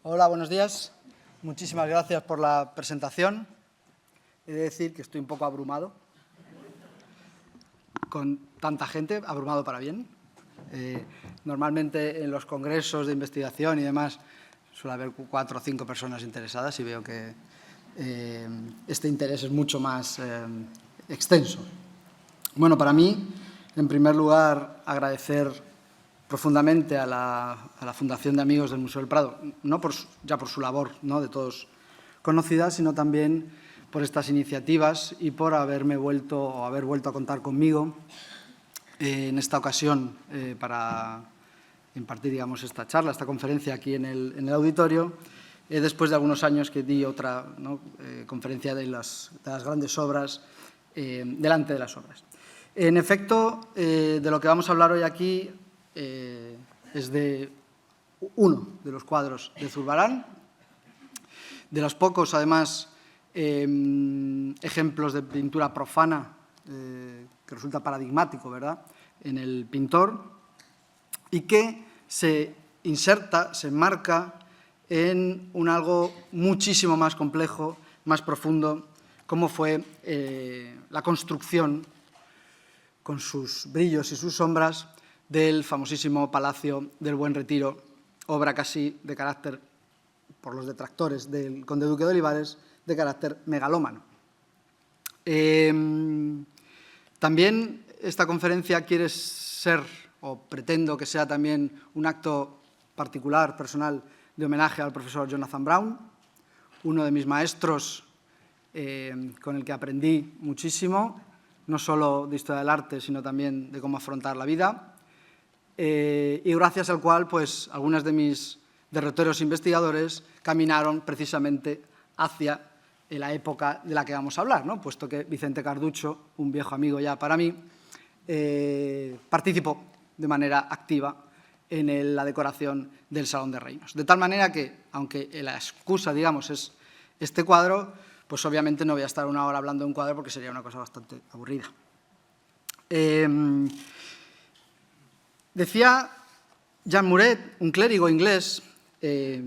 Hola, buenos días. Muchísimas gracias por la presentación. He de decir que estoy un poco abrumado con tanta gente, abrumado para bien. Normalmente en los congresos de investigación y demás suele haber 4 o 5 personas interesadas y veo que este interés es mucho más extenso. Bueno, para mí, en primer lugar, agradecer profundamente a la Fundación de Amigos del Museo del Prado, no ya por su labor, ¿no?, de todos conocida, sino también por estas iniciativas y por haber vuelto a contar conmigo en esta ocasión para impartir, digamos, esta charla, esta conferencia aquí en el auditorio, después de algunos años que di otra conferencia de las grandes obras delante de las obras. En efecto, de lo que vamos a hablar hoy aquí es de uno de los cuadros de Zurbarán, de los pocos, además, ejemplos de pintura profana que resulta paradigmático, ¿verdad?, en el pintor, y que se inserta, se enmarca en un algo muchísimo más complejo, más profundo, como fue la construcción, con sus brillos y sus sombras, del famosísimo Palacio del Buen Retiro, obra casi de carácter, por los detractores del conde duque de Olivares, de carácter megalómano. También esta conferencia quiere ser, o pretendo que sea también, un acto particular, personal, de homenaje al profesor Jonathan Brown, uno de mis maestros con el que aprendí muchísimo, no solo de historia del arte, sino también de cómo afrontar la vida, y gracias al cual, pues, algunas de mis derroteros investigadores caminaron precisamente hacia la época de la que vamos a hablar, ¿no?, puesto que Vicente Carducho, un viejo amigo ya para mí, participó de manera activa en la decoración del Salón de Reinos. De tal manera que, aunque la excusa, digamos, es este cuadro, pues obviamente no voy a estar una hora hablando de un cuadro porque sería una cosa bastante aburrida. Decía Jean Muret, un clérigo inglés de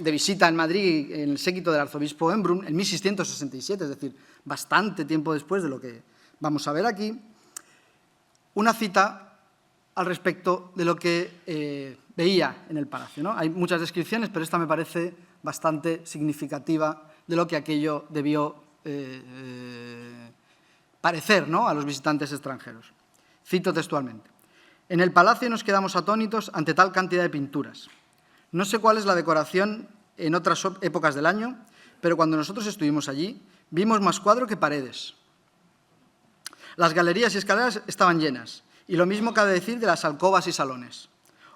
visita en Madrid en el séquito del arzobispo Embrun en 1667, es decir, bastante tiempo después de lo que vamos a ver aquí, una cita al respecto de lo que veía en el palacio, ¿no? Hay muchas descripciones, pero esta me parece bastante significativa de lo que aquello debió parecer, ¿no?, a los visitantes extranjeros. Cito textualmente: «En el palacio nos quedamos atónitos ante tal cantidad de pinturas. No sé cuál es la decoración en otras épocas del año, pero cuando nosotros estuvimos allí, vimos más cuadro que paredes. Las galerías y escaleras estaban llenas, y lo mismo cabe decir de las alcobas y salones.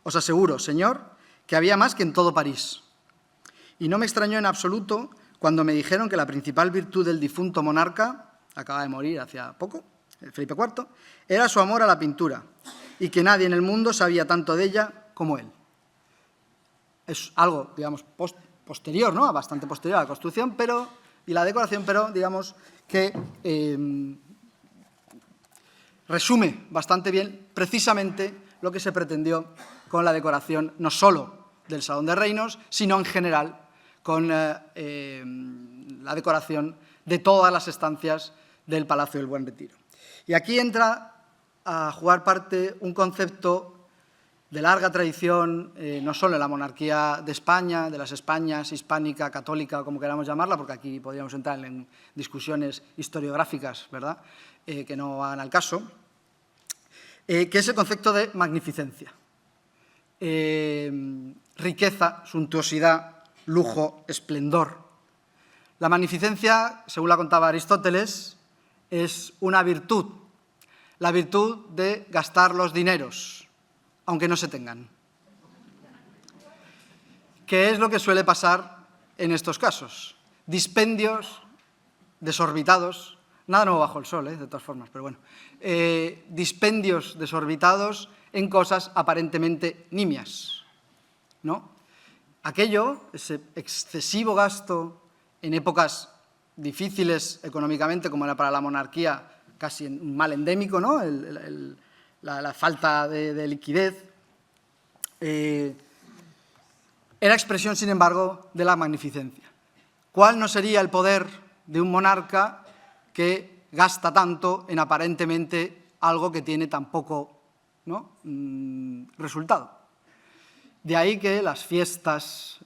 Os aseguro, señor, que había más que en todo París. Y no me extrañó en absoluto cuando me dijeron que la principal virtud del difunto monarca, acaba de morir hacía poco, Felipe IV, era su amor a la pintura, y que nadie en el mundo sabía tanto de ella como él». Es algo, digamos, posterior, ¿no?, bastante posterior a la construcción y la decoración, pero digamos que resume bastante bien precisamente lo que se pretendió con la decoración, no solo del Salón de Reinos, sino en general con la decoración de todas las estancias del Palacio del Buen Retiro. Y aquí entra a jugar parte un concepto de larga tradición, no solo en la monarquía de España, de las Españas, hispánica, católica, como queramos llamarla, porque aquí podríamos entrar en discusiones historiográficas, ¿verdad?, que no van al caso, que es el concepto de magnificencia. Riqueza, suntuosidad, lujo, esplendor. La magnificencia, según la contaba Aristóteles, es una virtud, la virtud de gastar los dineros, aunque no se tengan. ¿Qué es lo que suele pasar en estos casos? Dispendios desorbitados, nada nuevo bajo el sol, de todas formas, pero bueno, dispendios desorbitados en cosas aparentemente nimias, ¿no? Aquello, ese excesivo gasto en épocas difíciles económicamente, como era para la monarquía casi un mal endémico, ¿no?, la falta de liquidez, era expresión, sin embargo, de la magnificencia. ¿Cuál no sería el poder de un monarca que gasta tanto en aparentemente algo que tiene tan poco, ¿no?, resultado? De ahí que las fiestas,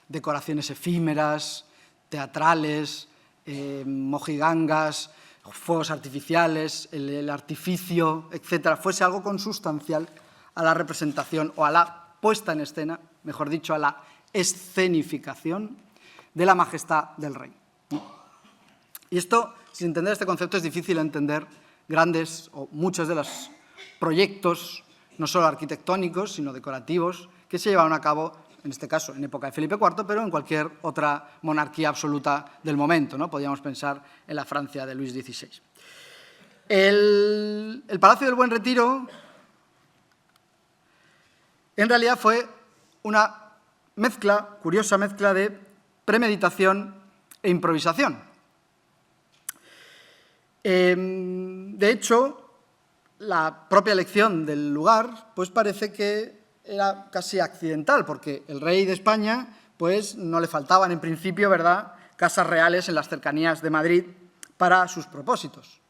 decoraciones efímeras, teatrales, mojigangas, fuegos artificiales, el artificio, etcétera, fuese algo consustancial a la representación o a la puesta en escena, mejor dicho, a la escenificación de la majestad del rey. Y esto, sin entender este concepto, es difícil entender grandes o muchos de los proyectos, no solo arquitectónicos, sino decorativos, que se llevaron a cabo, en este caso, en época de Felipe IV, pero en cualquier otra monarquía absoluta del momento, ¿no? Podríamos pensar en la Francia de Luis XVI. El Palacio del Buen Retiro, en realidad, fue una mezcla, curiosa mezcla de premeditación e improvisación. De hecho, la propia elección del lugar pues parece que era casi accidental, porque el rey de España pues no le faltaban en principio, ¿verdad?, casas reales en las cercanías de Madrid para sus propósitos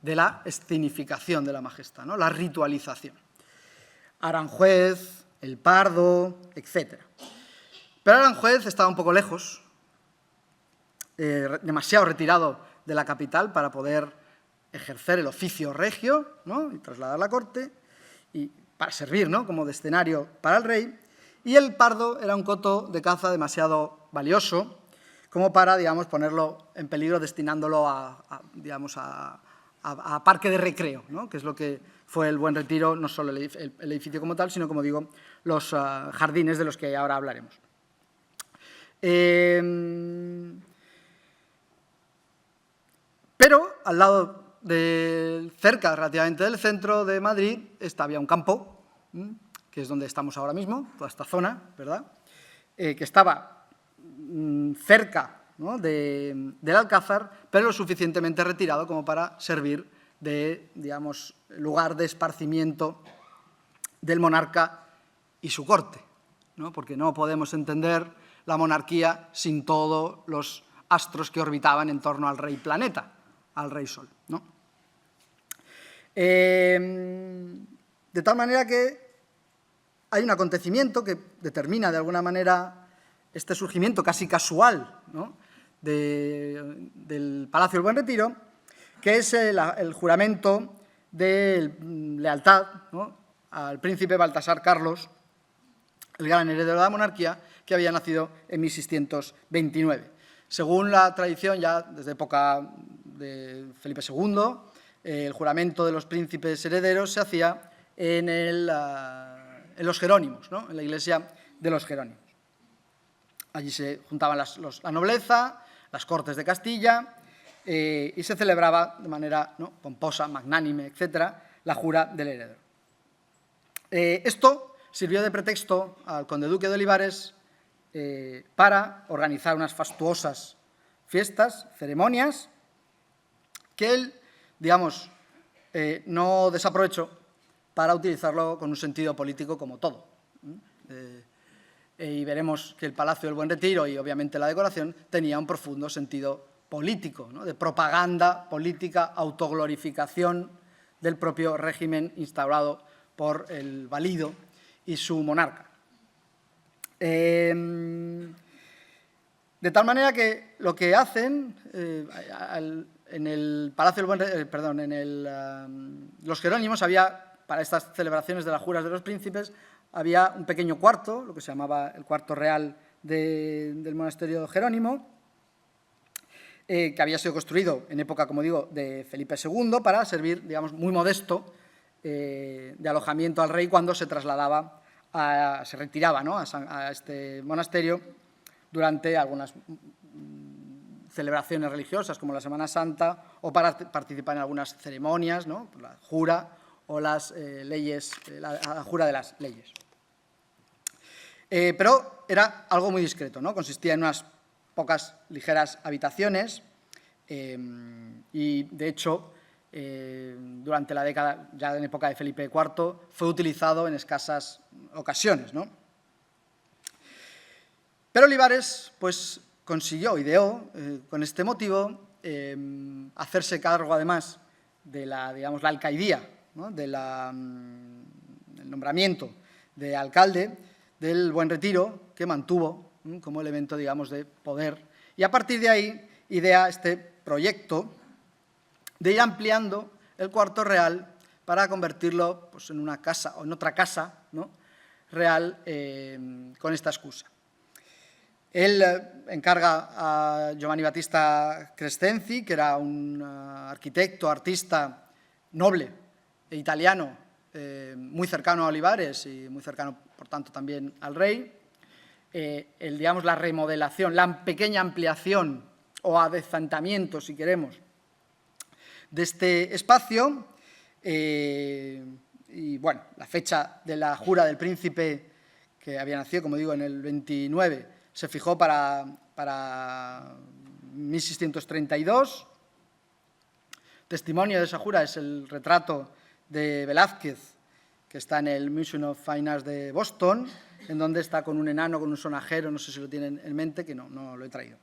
de la escenificación de la majestad, ¿no?, la ritualización. Aranjuez, El Pardo, etc. Pero Aranjuez estaba un poco lejos, demasiado retirado de la capital para poder ejercer el oficio regio, ¿no?, y trasladar la corte, y para servir, ¿no?, como de escenario para el rey, y El Pardo era un coto de caza demasiado valioso como para, digamos, ponerlo en peligro destinándolo a parque de recreo, ¿no?, que es lo que fue el Buen Retiro, no solo el edificio como tal, sino, como digo, los jardines de los que ahora hablaremos. Pero al lado, cerca relativamente del centro de Madrid, había un campo, que es donde estamos ahora mismo, toda esta zona, ¿verdad?, que estaba cerca, ¿no?, del Alcázar, pero lo suficientemente retirado como para servir de, digamos, lugar de esparcimiento del monarca y su corte, ¿no?, porque no podemos entender la monarquía sin todos los astros que orbitaban en torno al rey planeta, al rey Sol, ¿no? De tal manera que hay un acontecimiento que determina de alguna manera este surgimiento casi casual, ¿no?, del Palacio del Buen Retiro, que es el juramento de lealtad, ¿no?, al príncipe Baltasar Carlos, el gran heredero de la monarquía, que había nacido en 1629. Según la tradición, ya desde época de Felipe II, el juramento de los príncipes herederos se hacía en los Jerónimos, ¿no?, en la iglesia de los Jerónimos. Allí se juntaban la nobleza, las cortes de Castilla, y se celebraba de manera, ¿no?, pomposa, magnánime, etcétera, la jura del heredero. Esto sirvió de pretexto al conde duque de Olivares para organizar unas fastuosas fiestas, ceremonias, que él, digamos, no desaprovechó para utilizarlo con un sentido político como todo. Y veremos que el Palacio del Buen Retiro y, obviamente, la decoración tenía un profundo sentido político, ¿no?, de propaganda política, autoglorificación del propio régimen instaurado por el valido y su monarca. De tal manera que lo que hacen en el Palacio del los Jerónimos había, para estas celebraciones de las juras de los príncipes, había un pequeño cuarto, lo que se llamaba el cuarto real del monasterio Jerónimo, que había sido construido en época, como digo, de Felipe II, para servir, digamos, muy modesto de alojamiento al rey cuando se trasladaba, se retiraba, ¿no?, a este monasterio durante algunas celebraciones religiosas, como la Semana Santa, o para participar en algunas ceremonias, ¿no?, la jura o las leyes, la jura de las leyes. Pero era algo muy discreto, ¿no?, consistía en unas pocas ligeras habitaciones y, de hecho, durante la década, ya en época de Felipe IV, fue utilizado en escasas ocasiones, ¿no? Pero Olivares pues, consiguió, ideó, con este motivo, hacerse cargo, además, de la, digamos, la alcaidía, ¿no? del nombramiento de alcalde del Buen Retiro, que mantuvo como elemento, digamos, de poder. Y a partir de ahí idea este proyecto de ir ampliando el Cuarto Real para convertirlo pues, en una casa o en otra casa, ¿no? real con esta excusa. Él encarga a Giovanni Battista Crescenzi, que era un arquitecto, artista noble e italiano, muy cercano a Olivares y muy cercano, por tanto, también al rey. Digamos, la remodelación, la pequeña ampliación o adecentamiento, si queremos, de este espacio. Y, bueno, la fecha de la jura del príncipe, que había nacido, como digo, en el 29, se fijó para 1632. Testimonio de esa jura es el retrato de Velázquez, que está en el Museum of Fine Arts de Boston, en donde está con un enano, con un sonajero, no sé si lo tienen en mente, que no lo he traído.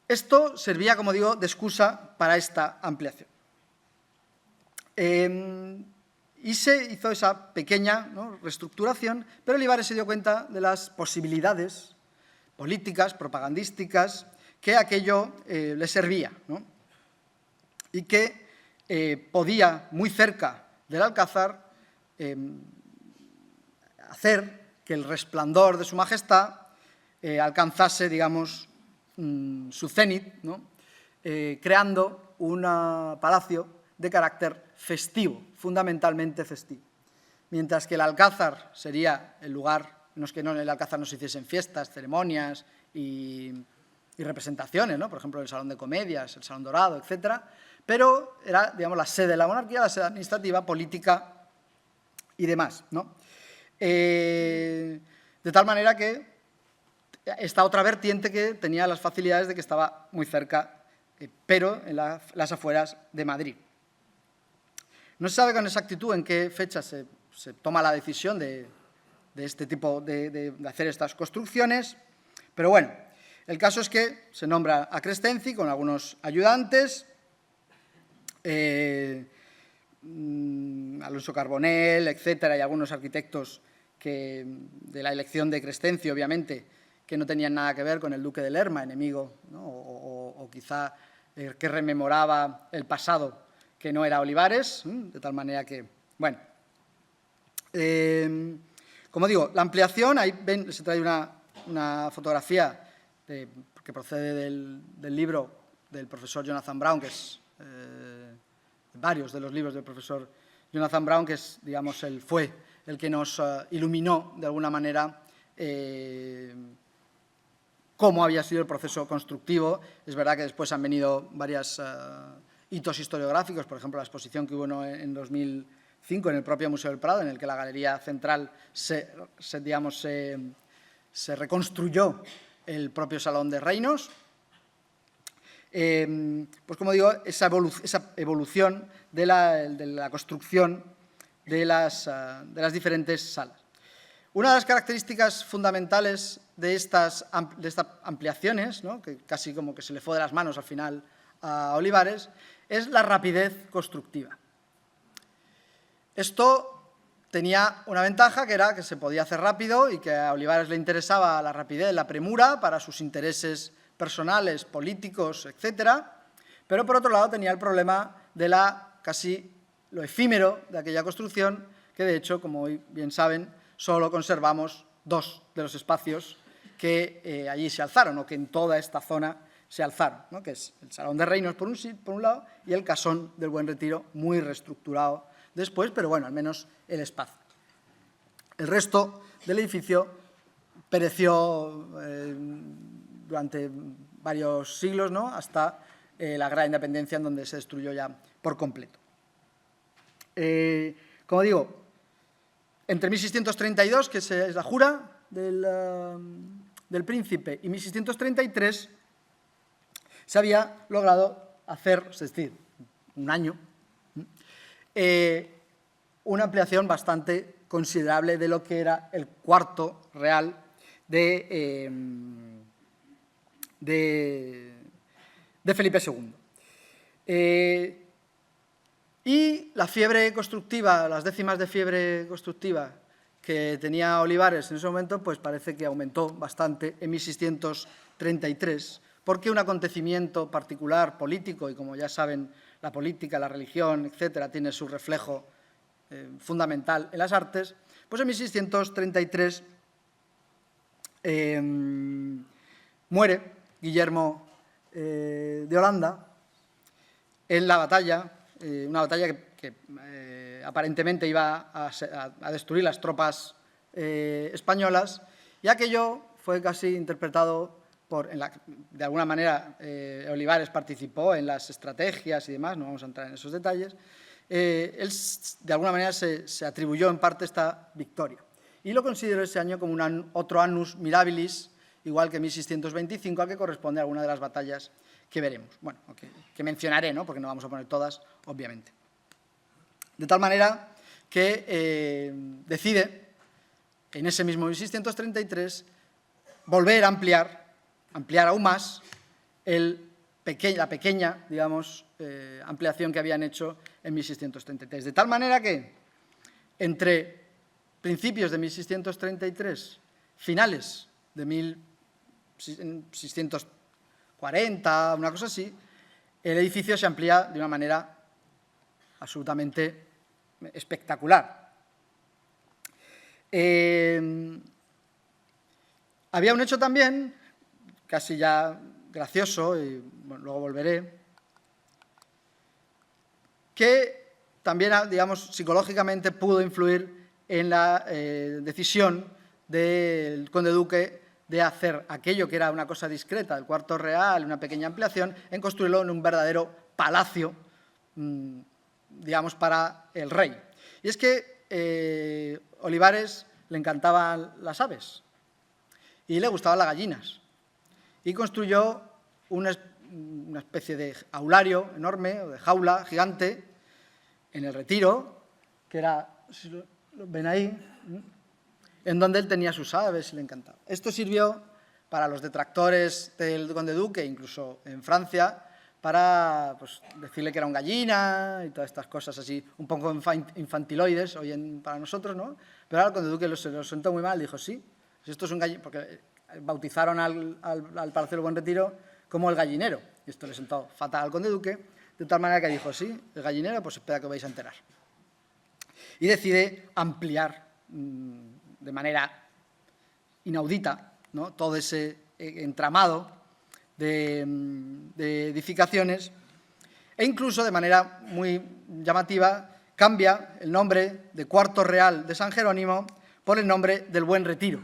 Esto servía, como digo, de excusa para esta ampliación. Y se hizo esa pequeña, ¿no?, reestructuración, pero Olivares se dio cuenta de las posibilidades políticas, propagandísticas, que aquello le servía, ¿no? Y que podía, muy cerca del Alcázar, hacer que el resplandor de su majestad alcanzase, digamos, su cenit, ¿no?, creando un palacio de carácter festivo, fundamentalmente festivo. Mientras que el Alcázar sería el lugar, no es que en el Alcázar no se hiciesen fiestas, ceremonias y representaciones, ¿no?, por ejemplo, el Salón de Comedias, el Salón Dorado, etcétera, pero era, digamos, la sede de la monarquía, la sede administrativa, política y demás, ¿no? De tal manera que esta otra vertiente que tenía las facilidades de que estaba muy cerca, pero en las afueras de Madrid. No se sabe con exactitud en qué fecha se toma la decisión de este tipo de hacer estas construcciones, pero bueno, el caso es que se nombra a Crescenzi con algunos ayudantes, Alonso Carbonell, etcétera, y algunos arquitectos que, de la elección de Crescenzi, obviamente, que no tenían nada que ver con el duque de Lerma, enemigo, ¿no?, o quizá que rememoraba el pasado, que no era Olivares, de tal manera que, bueno. Como digo, la ampliación, ahí ven, se trae una fotografía que procede del libro del profesor Jonathan Brown, que es varios de los libros del profesor Jonathan Brown, que es, digamos, fue el que nos iluminó de alguna manera cómo había sido el proceso constructivo. Es verdad que después han venido varios hitos historiográficos, por ejemplo, la exposición que hubo en 2005 en el propio Museo del Prado, en el que la Galería Central se reconstruyó el propio Salón de Reinos. Pues como digo, esa evolución de la construcción de las diferentes salas. Una de las características fundamentales de estas ampliaciones, ¿no?, que casi como que se le fue de las manos al final a Olivares, es la rapidez constructiva. Esto tenía una ventaja, que era que se podía hacer rápido y que a Olivares le interesaba la rapidez, la premura para sus intereses personales, políticos, etcétera, pero por otro lado tenía el problema de casi lo efímero de aquella construcción, que de hecho, como hoy bien saben, solo conservamos 2 de los espacios que allí se alzaron, o que en toda esta zona se alzaron, ¿no?, que es el Salón de Reinos por un lado y el Casón del Buen Retiro, muy reestructurado después, pero bueno, al menos el espacio. El resto del edificio pereció durante varios siglos, ¿no?, hasta la Guerra de Independencia, en donde se destruyó ya por completo. Como digo, entre 1632, que es la jura del príncipe, y 1633, se había logrado hacer, es decir, un año, una ampliación bastante considerable de lo que era el cuarto real de Felipe II. Y la fiebre constructiva, las décimas de fiebre constructiva que tenía Olivares en ese momento, pues parece que aumentó bastante en 1633, porque un acontecimiento particular, político, y como ya saben, la política, la religión, etcétera, tiene su reflejo fundamental en las artes, pues en 1633 muere Guillermo de Holanda en la batalla, una batalla que aparentemente iba a destruir las tropas españolas, y aquello fue casi interpretado de alguna manera, Olivares participó en las estrategias y demás, no vamos a entrar en esos detalles. Él, de alguna manera, se atribuyó en parte esta victoria. Y lo consideró ese año como otro annus mirabilis, igual que 1625, al que corresponde a alguna de las batallas que veremos. Bueno, que mencionaré, ¿no? Porque no vamos a poner todas, obviamente. De tal manera que decide, en ese mismo 1633, volver a ampliar aún más la pequeña, digamos, ampliación que habían hecho en 1633. De tal manera que entre principios de 1633, finales de 1640, una cosa así, el edificio se amplía de una manera absolutamente espectacular. Había un hecho también, casi ya gracioso, y bueno, luego volveré, que también, digamos, psicológicamente pudo influir en la decisión del conde duque de hacer aquello que era una cosa discreta, el cuarto real, una pequeña ampliación, en construirlo en un verdadero palacio, digamos, para el rey. Y es que Olivares le encantaban las aves y le gustaban las gallinas, y construyó una especie de aulario enorme, o de jaula gigante, en el Retiro, que era, si lo ven ahí, en donde él tenía sus aves y le encantaba. Esto sirvió para los detractores del conde duque, incluso en Francia, para pues, decirle que era un gallina y todas estas cosas así, un poco infantiloides hoy para nosotros, ¿no? Pero ahora el conde duque se lo sentó muy mal, dijo, sí, esto es un gallina, porque bautizaron al Palacio del Buen Retiro como el gallinero, y esto le sentó fatal al conde duque, de tal manera que dijo, sí, el gallinero, pues espera que os vais a enterar. Y decide ampliar de manera inaudita, ¿no?, todo ese entramado de edificaciones, e incluso de manera muy llamativa cambia el nombre de Cuarto Real de San Jerónimo por el nombre del Buen Retiro.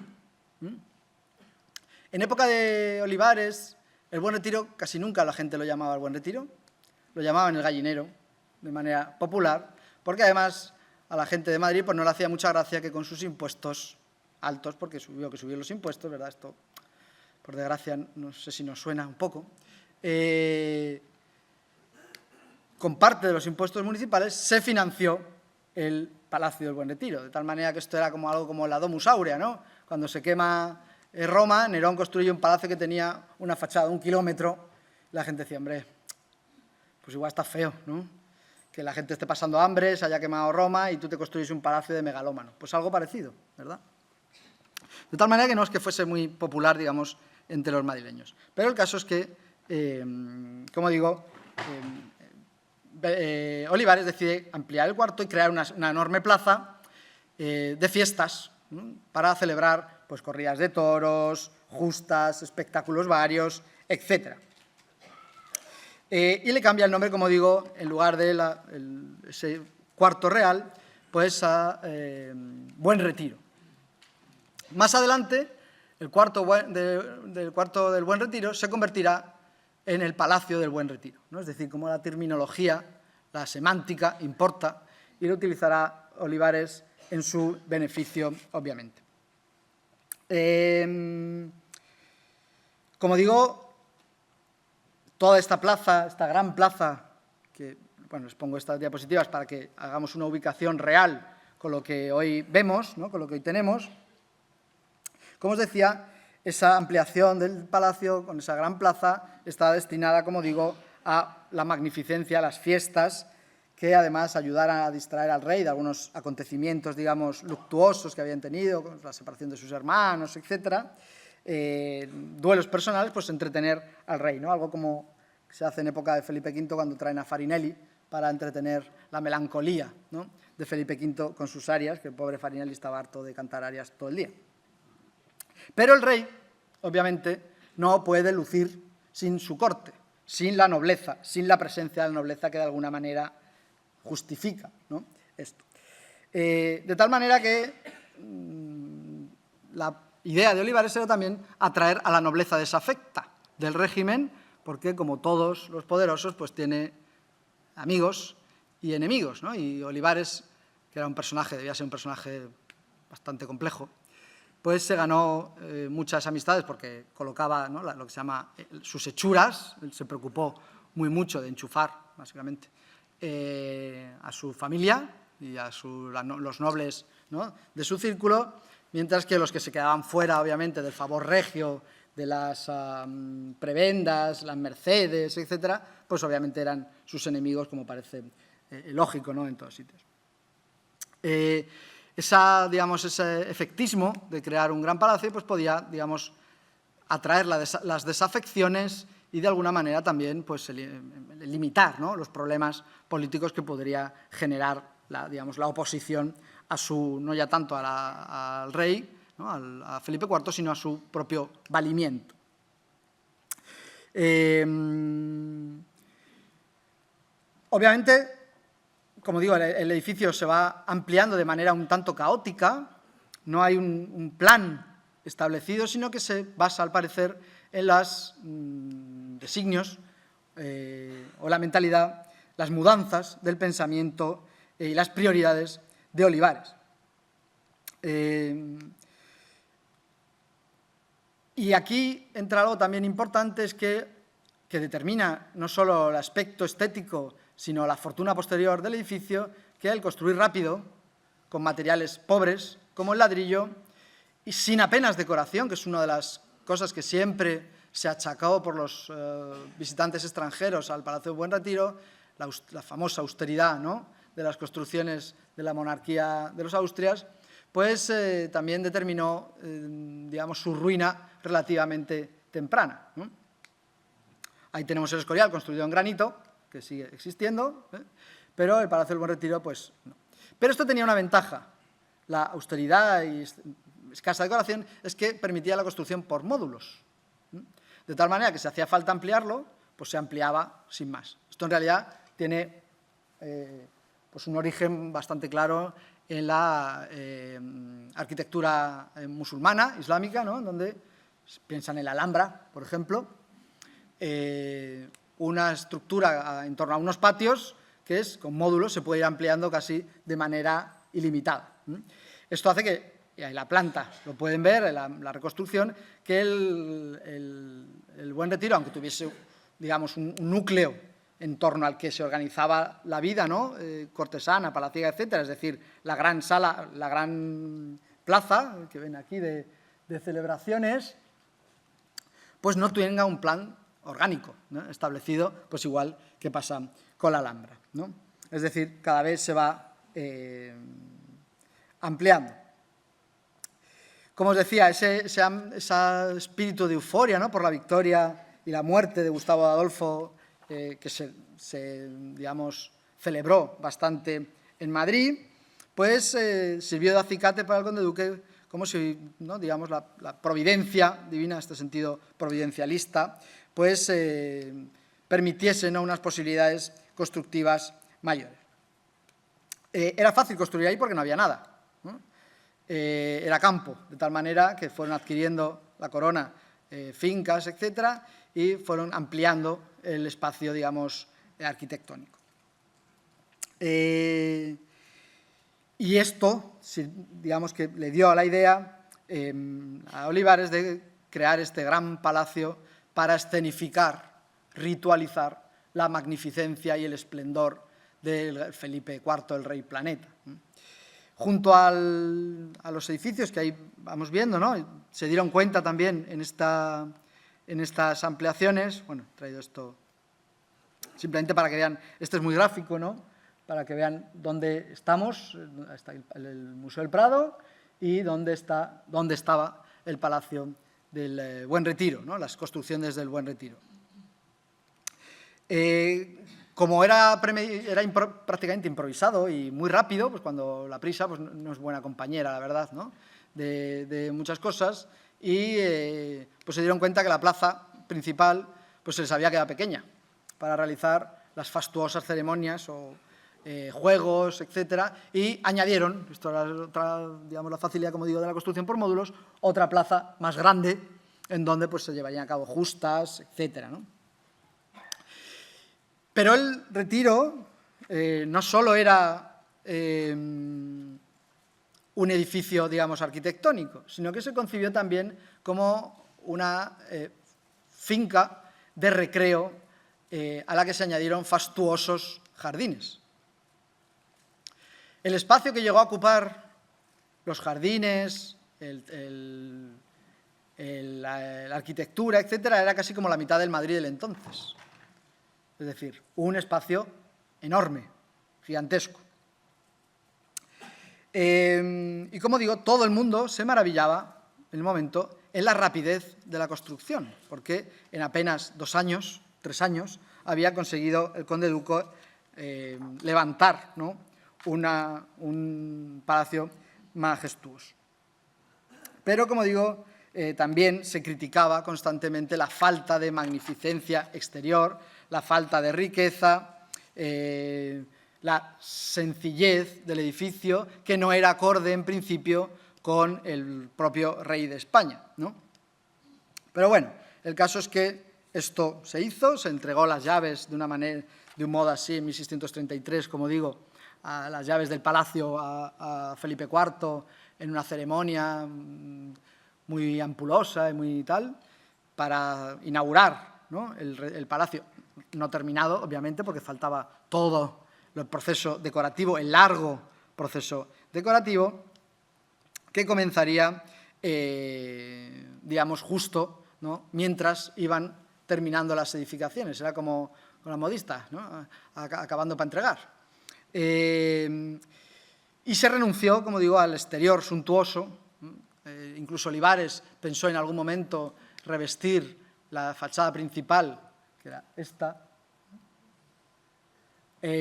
En época de Olivares, el Buen Retiro casi nunca la gente lo llamaba el Buen Retiro, lo llamaban el gallinero de manera popular, porque además a la gente de Madrid pues, no le hacía mucha gracia que con sus impuestos altos, porque subió los impuestos, ¿verdad? Esto, por desgracia, no sé si nos suena un poco. Con parte de los impuestos municipales se financió el Palacio del Buen Retiro, de tal manera que esto era como algo como la Domus Aurea, ¿no? Cuando se quema Roma, Nerón construye un palacio que tenía una fachada de 1 kilómetro, y la gente decía, hombre, pues igual está feo, ¿no?, que la gente esté pasando hambre, se haya quemado Roma y tú te construyes un palacio de megalómano. Pues algo parecido, ¿verdad? De tal manera que no es que fuese muy popular, digamos, entre los madrileños. Pero el caso es que, como digo, Olivares decide ampliar el cuarto y crear una enorme plaza de fiestas, ¿no?, para celebrar pues, corridas de toros, justas, espectáculos varios, etc. Y le cambia el nombre, como digo, en lugar de ese Cuarto Real, pues a Buen Retiro. Más adelante, el cuarto del Buen Retiro se convertirá en el Palacio del Buen Retiro, ¿no? Es decir, como la terminología, la semántica importa, y lo utilizará Olivares en su beneficio, obviamente. Como digo, toda esta plaza, esta gran plaza, que, bueno, les pongo estas diapositivas para que hagamos una ubicación real con lo que hoy vemos, ¿no? Con lo que hoy tenemos. Como os decía, esa ampliación del palacio con esa gran plaza está destinada, como digo, a la magnificencia, a las fiestas, que además ayudaran a distraer al rey de algunos acontecimientos, digamos, luctuosos que habían tenido, con la separación de sus hermanos, etcétera. Duelos personales, pues entretener al rey, ¿no? Algo como se hace en época de Felipe V cuando traen a Farinelli para entretener la melancolía, ¿no?, de Felipe V con sus arias, que el pobre Farinelli estaba harto de cantar arias todo el día. Pero el rey, obviamente, no puede lucir sin su corte, sin la nobleza, sin la presencia de la nobleza que de alguna manera justifica, ¿no?, esto. De tal manera que la idea de Olivares era también atraer a la nobleza desafecta del régimen, porque como todos los poderosos, pues tiene amigos y enemigos, ¿no? Y Olivares, que era debía ser un personaje bastante complejo, pues se ganó muchas amistades porque colocaba, ¿no?, lo que se llama sus hechuras. Él se preocupó mucho de enchufar, básicamente, a su familia y a los nobles, ¿no?, de su círculo, mientras que los que se quedaban fuera, obviamente, del favor regio, de las prebendas, las mercedes, etcétera, pues obviamente eran sus enemigos, como parece lógico, ¿no?, en todos sitios. Ese efectismo de crear un gran palacio pues podía, digamos, atraer las desafecciones y de alguna manera también pues, limitar, ¿no?, los problemas políticos que podría generar la oposición a no ya tanto al rey, ¿no?, a Felipe IV, sino a su propio valimiento. Obviamente, como digo, el edificio se va ampliando de manera un tanto caótica, no hay un plan establecido, sino que se basa, al parecer, en los designios o la mentalidad, las mudanzas del pensamiento y las prioridades de Olivares. Y aquí entra algo también importante, es que determina no solo el aspecto estético, sino la fortuna posterior del edificio, que el construir rápido, con materiales pobres, como el ladrillo, y sin apenas decoración, que es una de las cosas que siempre se achacó por los visitantes extranjeros al Palacio de Buen Retiro, la famosa austeridad, ¿no?, de las construcciones de la monarquía de los Austrias, pues también determinó, digamos, su ruina relativamente temprana, ¿no? Ahí tenemos el Escorial construido en granito, que sigue existiendo, pero el Palacio del Buen Retiro, pues no. Pero esto tenía una ventaja. La austeridad y escasa decoración es que permitía la construcción por módulos. De tal manera que si hacía falta ampliarlo, pues se ampliaba sin más. Esto en realidad tiene pues un origen bastante claro en la arquitectura musulmana, islámica, ¿no?, donde piensan en la Alhambra, por ejemplo, una estructura en torno a unos patios que con módulos se puede ir ampliando casi de manera ilimitada. Esto hace que, y ahí la planta lo pueden ver, la reconstrucción, que el Buen Retiro, aunque tuviese, digamos, un núcleo en torno al que se organizaba la vida, ¿no?, cortesana, palaciega, etcétera, es decir, la gran sala, la gran plaza, que ven aquí de celebraciones, pues no tenga un plan orgánico, ¿no?, establecido, pues igual que pasa con la Alhambra, ¿no? Es decir, cada vez se va ampliando. Como os decía, ese espíritu de euforia, ¿no?, por la victoria y la muerte de Gustavo Adolfo, que se digamos, celebró bastante en Madrid, pues sirvió de acicate para el conde duque, como si, ¿no?, digamos, la providencia divina, en este sentido providencialista, pues permitiese, ¿no?, unas posibilidades constructivas mayores. Era fácil construir ahí porque no había nada, ¿no? Era campo, de tal manera que fueron adquiriendo la corona fincas, etcétera, y fueron ampliando el espacio, digamos, arquitectónico. Y esto, digamos, que le dio a la idea a Olivares de crear este gran palacio para escenificar, ritualizar la magnificencia y el esplendor de Felipe IV, el rey planeta. Junto a los edificios que ahí vamos viendo, ¿no? Se dieron cuenta también en estas ampliaciones. Bueno, he traído esto simplemente para que vean, este es muy gráfico, ¿no? Para que vean dónde estamos, está el Museo del Prado y dónde estaba el Palacio del Buen Retiro, ¿no? Las construcciones del Buen Retiro. Como era prácticamente improvisado y muy rápido, pues cuando la prisa pues no es buena compañera, la verdad, ¿no? de muchas cosas, y pues se dieron cuenta que la plaza principal pues se les había quedado pequeña para realizar las fastuosas ceremonias o juegos, etcétera, y añadieron, esto era otra, digamos, la facilidad, como digo, de la construcción por módulos, otra plaza más grande en donde pues se llevarían a cabo justas, etcétera, ¿no? Pero el Retiro no solo era un edificio, digamos, arquitectónico, sino que se concibió también como una finca de recreo a la que se añadieron fastuosos jardines. El espacio que llegó a ocupar los jardines, la arquitectura, etcétera, era casi como la mitad del Madrid del entonces. Es decir, un espacio enorme, gigantesco. Y como digo, todo el mundo se maravillaba en el momento en la rapidez de la construcción, porque en apenas 2 años, 3 años, había conseguido el conde Duco levantar, ¿no?, un palacio majestuoso. Pero, como digo, también se criticaba constantemente la falta de magnificencia exterior, la falta de riqueza, la sencillez del edificio, que no era acorde en principio con el propio rey de España, ¿no? Pero bueno, el caso es que esto se hizo, se entregó las llaves de un modo así en 1633, como digo, a las llaves del palacio a Felipe IV en una ceremonia muy ampulosa y muy tal, para inaugurar, ¿no?, el palacio, no terminado, obviamente, porque faltaba todo el proceso decorativo, el largo proceso decorativo, que comenzaría, digamos, justo, ¿no?, mientras iban terminando las edificaciones. Era como con las modistas, ¿no?, acabando para entregar. Y se renunció, como digo, al exterior suntuoso. Incluso Olivares pensó en algún momento revestir la fachada principal, que era esta,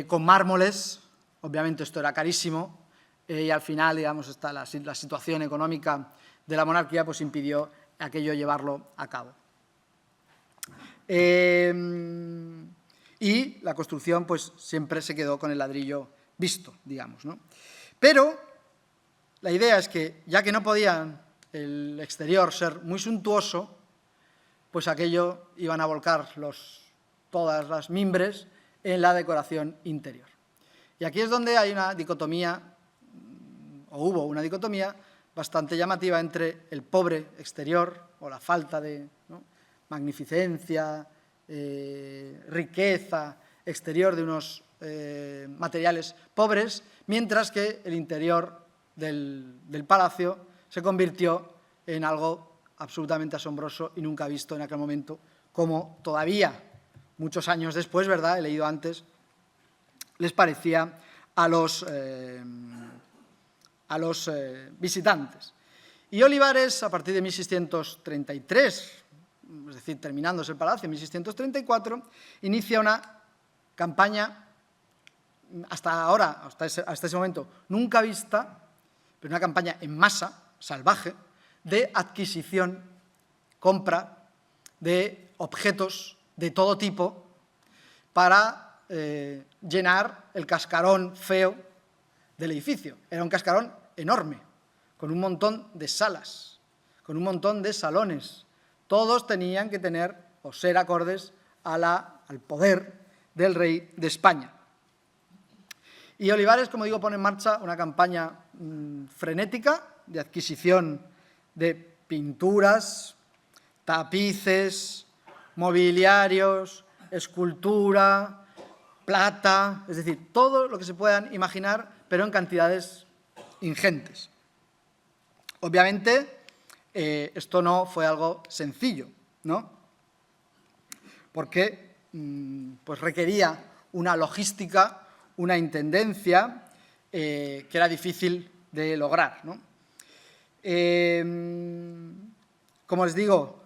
con mármoles. Obviamente esto era carísimo y al final, digamos, la situación económica de la monarquía pues impidió aquello llevarlo a cabo. Y la construcción pues siempre se quedó con el ladrillo visto, digamos, ¿no? Pero la idea es que, ya que no podía el exterior ser muy suntuoso, pues aquello iban a volcar todas las mimbres en la decoración interior. Y aquí es donde hay una dicotomía, o hubo una dicotomía bastante llamativa entre el pobre exterior, o la falta de, ¿no?, magnificencia, riqueza exterior de unos materiales pobres, mientras que el interior del palacio se convirtió en algo absolutamente asombroso y nunca visto en aquel momento, como todavía, muchos años después, ¿verdad?, he leído antes, les parecía a los visitantes. Y Olivares, a partir de 1633, es decir, terminándose el palacio en 1634, inicia una campaña hasta ese momento nunca vista, pero una campaña en masa, salvaje, de adquisición, compra de objetos de todo tipo para llenar el cascarón feo del edificio. Era un cascarón enorme, con un montón de salas, con un montón de salones. Todos tenían que tener o ser acordes al poder del rey de España. Y Olivares, como digo, pone en marcha una campaña frenética de adquisición de pinturas, tapices, mobiliarios, escultura, plata, es decir, todo lo que se puedan imaginar, pero en cantidades ingentes. Obviamente, esto no fue algo sencillo, ¿no? Porque pues requería una logística, una intendencia que era difícil de lograr, ¿no? Como les digo,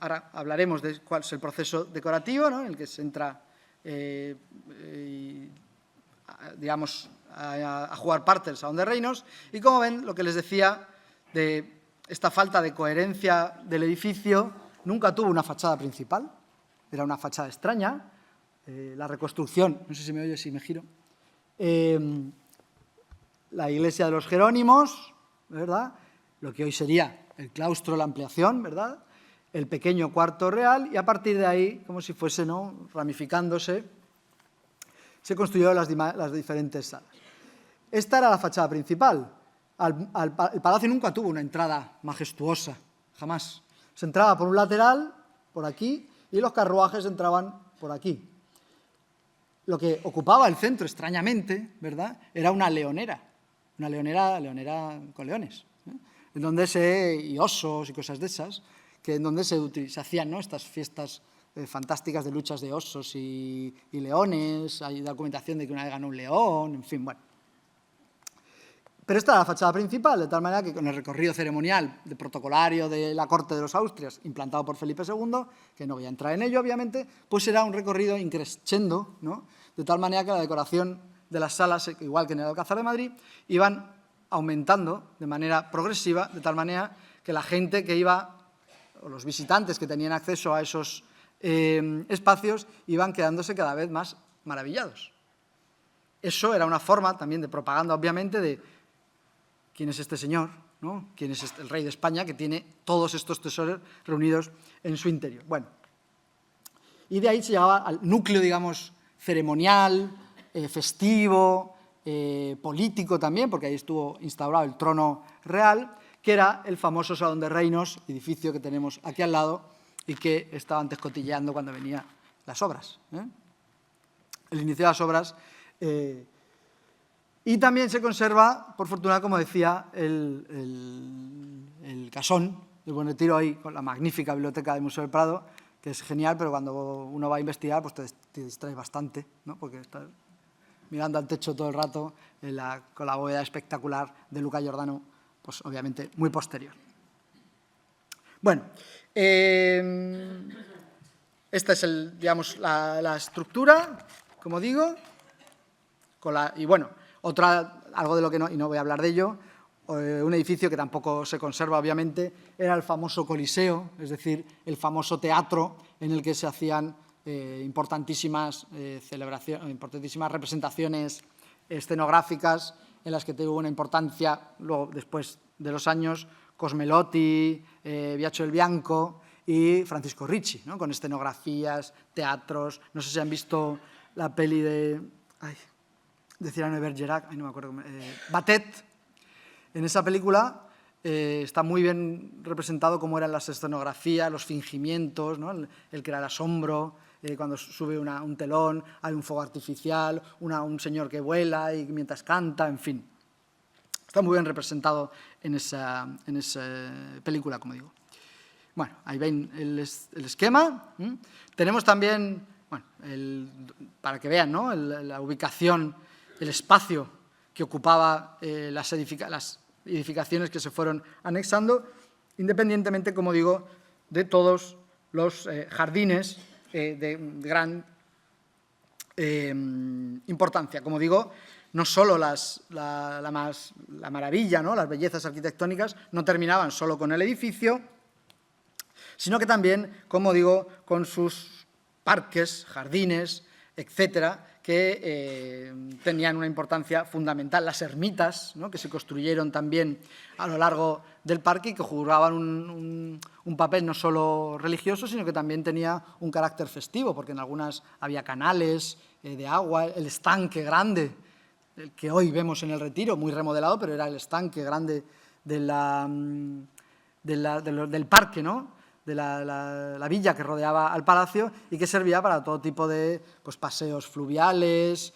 ahora hablaremos de cuál es el proceso decorativo, ¿no?, en el que se entra, digamos, a jugar parte del Salón de Reinos. Y como ven, lo que les decía de esta falta de coherencia del edificio, nunca tuvo una fachada principal, era una fachada extraña. La reconstrucción, no sé si me oye, si me giro, la iglesia de los Jerónimos, ¿verdad?, lo que hoy sería el claustro, la ampliación, ¿verdad?, el pequeño cuarto real, y a partir de ahí, como si fuese, ¿no?, ramificándose, se construyeron las diferentes salas. Esta era la fachada principal. El palacio nunca tuvo una entrada majestuosa, jamás. Se entraba por un lateral, por aquí, y los carruajes entraban por aquí. Lo que ocupaba el centro, extrañamente, ¿verdad?, era una leonera con leones, en donde y osos y cosas de esas, en donde se hacían, ¿no?, estas fiestas fantásticas de luchas de osos y leones. Hay documentación de que una vez ganó un león, en fin, bueno. Pero esta era la fachada principal, de tal manera que con el recorrido ceremonial de protocolario de la corte de los Austrias, implantado por Felipe II, que no voy a entrar en ello, obviamente, pues era un recorrido increscendo, ¿no?, de tal manera que la decoración de las salas, igual que en el Alcázar de Madrid, iban aumentando de manera progresiva, de tal manera que la gente que iba, o los visitantes que tenían acceso a esos espacios, iban quedándose cada vez más maravillados. Eso era una forma también de propaganda, obviamente, de quién es este señor, ¿no?, quién es el rey de España, que tiene todos estos tesoros reunidos en su interior. Bueno, y de ahí se llegaba al núcleo, digamos, ceremonial, festivo, político también, porque ahí estuvo instaurado el trono real, que era el famoso Salón de Reinos, edificio que tenemos aquí al lado y que estaba antes cotilleando cuando venían las obras. El inicio de las obras. Y también se conserva, por fortuna, como decía, el casón del Buen Retiro, ahí con la magnífica biblioteca del Museo del Prado, que es genial, pero cuando uno va a investigar, pues te distrae bastante, ¿no?, porque estás mirando al techo todo el rato con la bóveda espectacular de Luca Giordano, pues obviamente muy posterior. Bueno, esta es digamos, la estructura, como digo, y bueno, algo de lo que no, y no voy a hablar de ello, un edificio que tampoco se conserva, obviamente, era el famoso Coliseo, es decir, el famoso teatro en el que se hacían importantísimas representaciones escenográficas, en las que tuvo una importancia, luego, después de los años, Cosmelotti, Biagio del Bianco y Francisco Ricci, ¿no?, con escenografías, teatros. No sé si han visto la peli de Cyrano de Bergerac, no me acuerdo, Batet. En esa película está muy bien representado cómo eran las escenografías, los fingimientos, ¿no?, el crear asombro, cuando sube un telón, hay un fuego artificial, un señor que vuela y mientras canta, en fin. Está muy bien representado en esa película, como digo. Bueno, ahí ven el esquema. Tenemos también, bueno, para que vean, ¿no?, la ubicación, el espacio que ocupaba las edificaciones que se fueron anexando, independientemente, como digo, de todos los jardines de gran importancia. Como digo, no solo la maravilla, ¿no?, las bellezas arquitectónicas no terminaban solo con el edificio, sino que también, como digo, con sus parques, jardines, etcétera, que tenían una importancia fundamental. Las ermitas, ¿no?, que se construyeron también a lo largo del parque y que jugaban un papel no solo religioso, sino que también tenía un carácter festivo, porque en algunas había canales de agua, el estanque grande, el que hoy vemos en el Retiro, muy remodelado, pero era el estanque grande del parque, ¿no?, de la villa que rodeaba al palacio y que servía para todo tipo de paseos fluviales,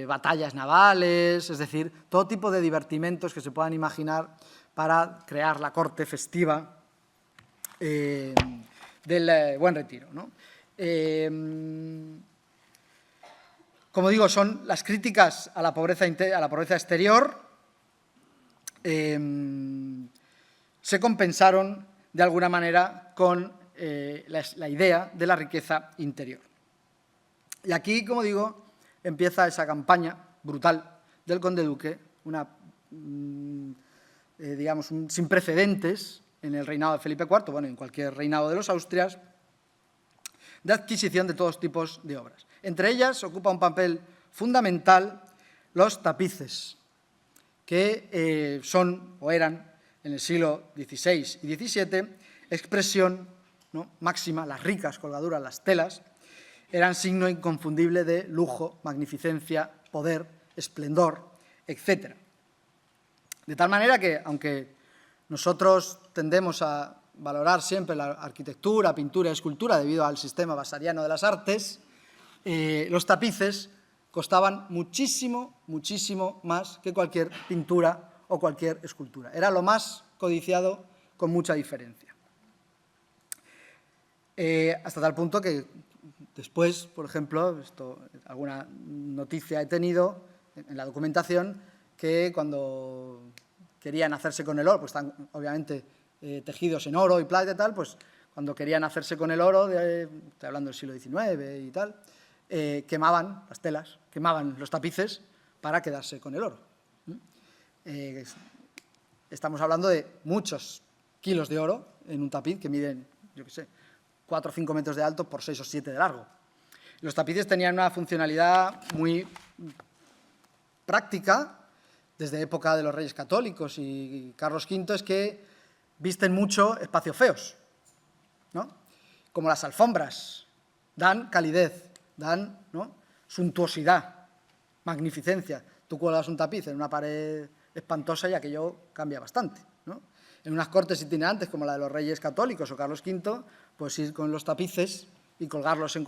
batallas navales, es decir, todo tipo de divertimentos que se puedan imaginar para crear la corte festiva del Buen Retiro, ¿no? Como digo, son las críticas a la pobreza exterior, se compensaron de alguna manera con la idea de la riqueza interior. Y aquí, como digo, empieza esa campaña brutal del conde duque, digamos, sin precedentes en el reinado de Felipe IV, bueno, en cualquier reinado de los Austrias, de adquisición de todos tipos de obras. Entre ellas ocupa un papel fundamental los tapices, que son o eran en el siglo XVI y XVII expresión, ¿no?, máxima, las ricas colgaduras, las telas, eran signo inconfundible de lujo, magnificencia, poder, esplendor, etc. De tal manera que, aunque nosotros tendemos a valorar siempre la arquitectura, pintura y escultura debido al sistema vasariano de las artes, los tapices costaban muchísimo, muchísimo más que cualquier pintura o cualquier escultura. Era lo más codiciado con mucha diferencia. Hasta tal punto que después, por ejemplo, alguna noticia he tenido en la documentación, que cuando querían hacerse con el oro, pues están obviamente tejidos en oro y plata y tal, pues cuando querían hacerse con el oro, estoy hablando del siglo XIX y tal, quemaban las telas, quemaban los tapices para quedarse con el oro. Estamos hablando de muchos kilos de oro en un tapiz que miden, yo qué sé, 4 o 5 metros de alto por 6 o 7 de largo. Los tapices tenían una funcionalidad muy práctica desde época de los Reyes Católicos y Carlos V, es que visten mucho espacios feos, ¿no? Como las alfombras, dan calidez, dan, ¿no?, suntuosidad, magnificencia. Tú cuelgas un tapiz en una pared espantosa y aquello cambia bastante, ¿no? En unas cortes itinerantes como la de los Reyes Católicos o Carlos V, pues ir con los tapices y colgarlos en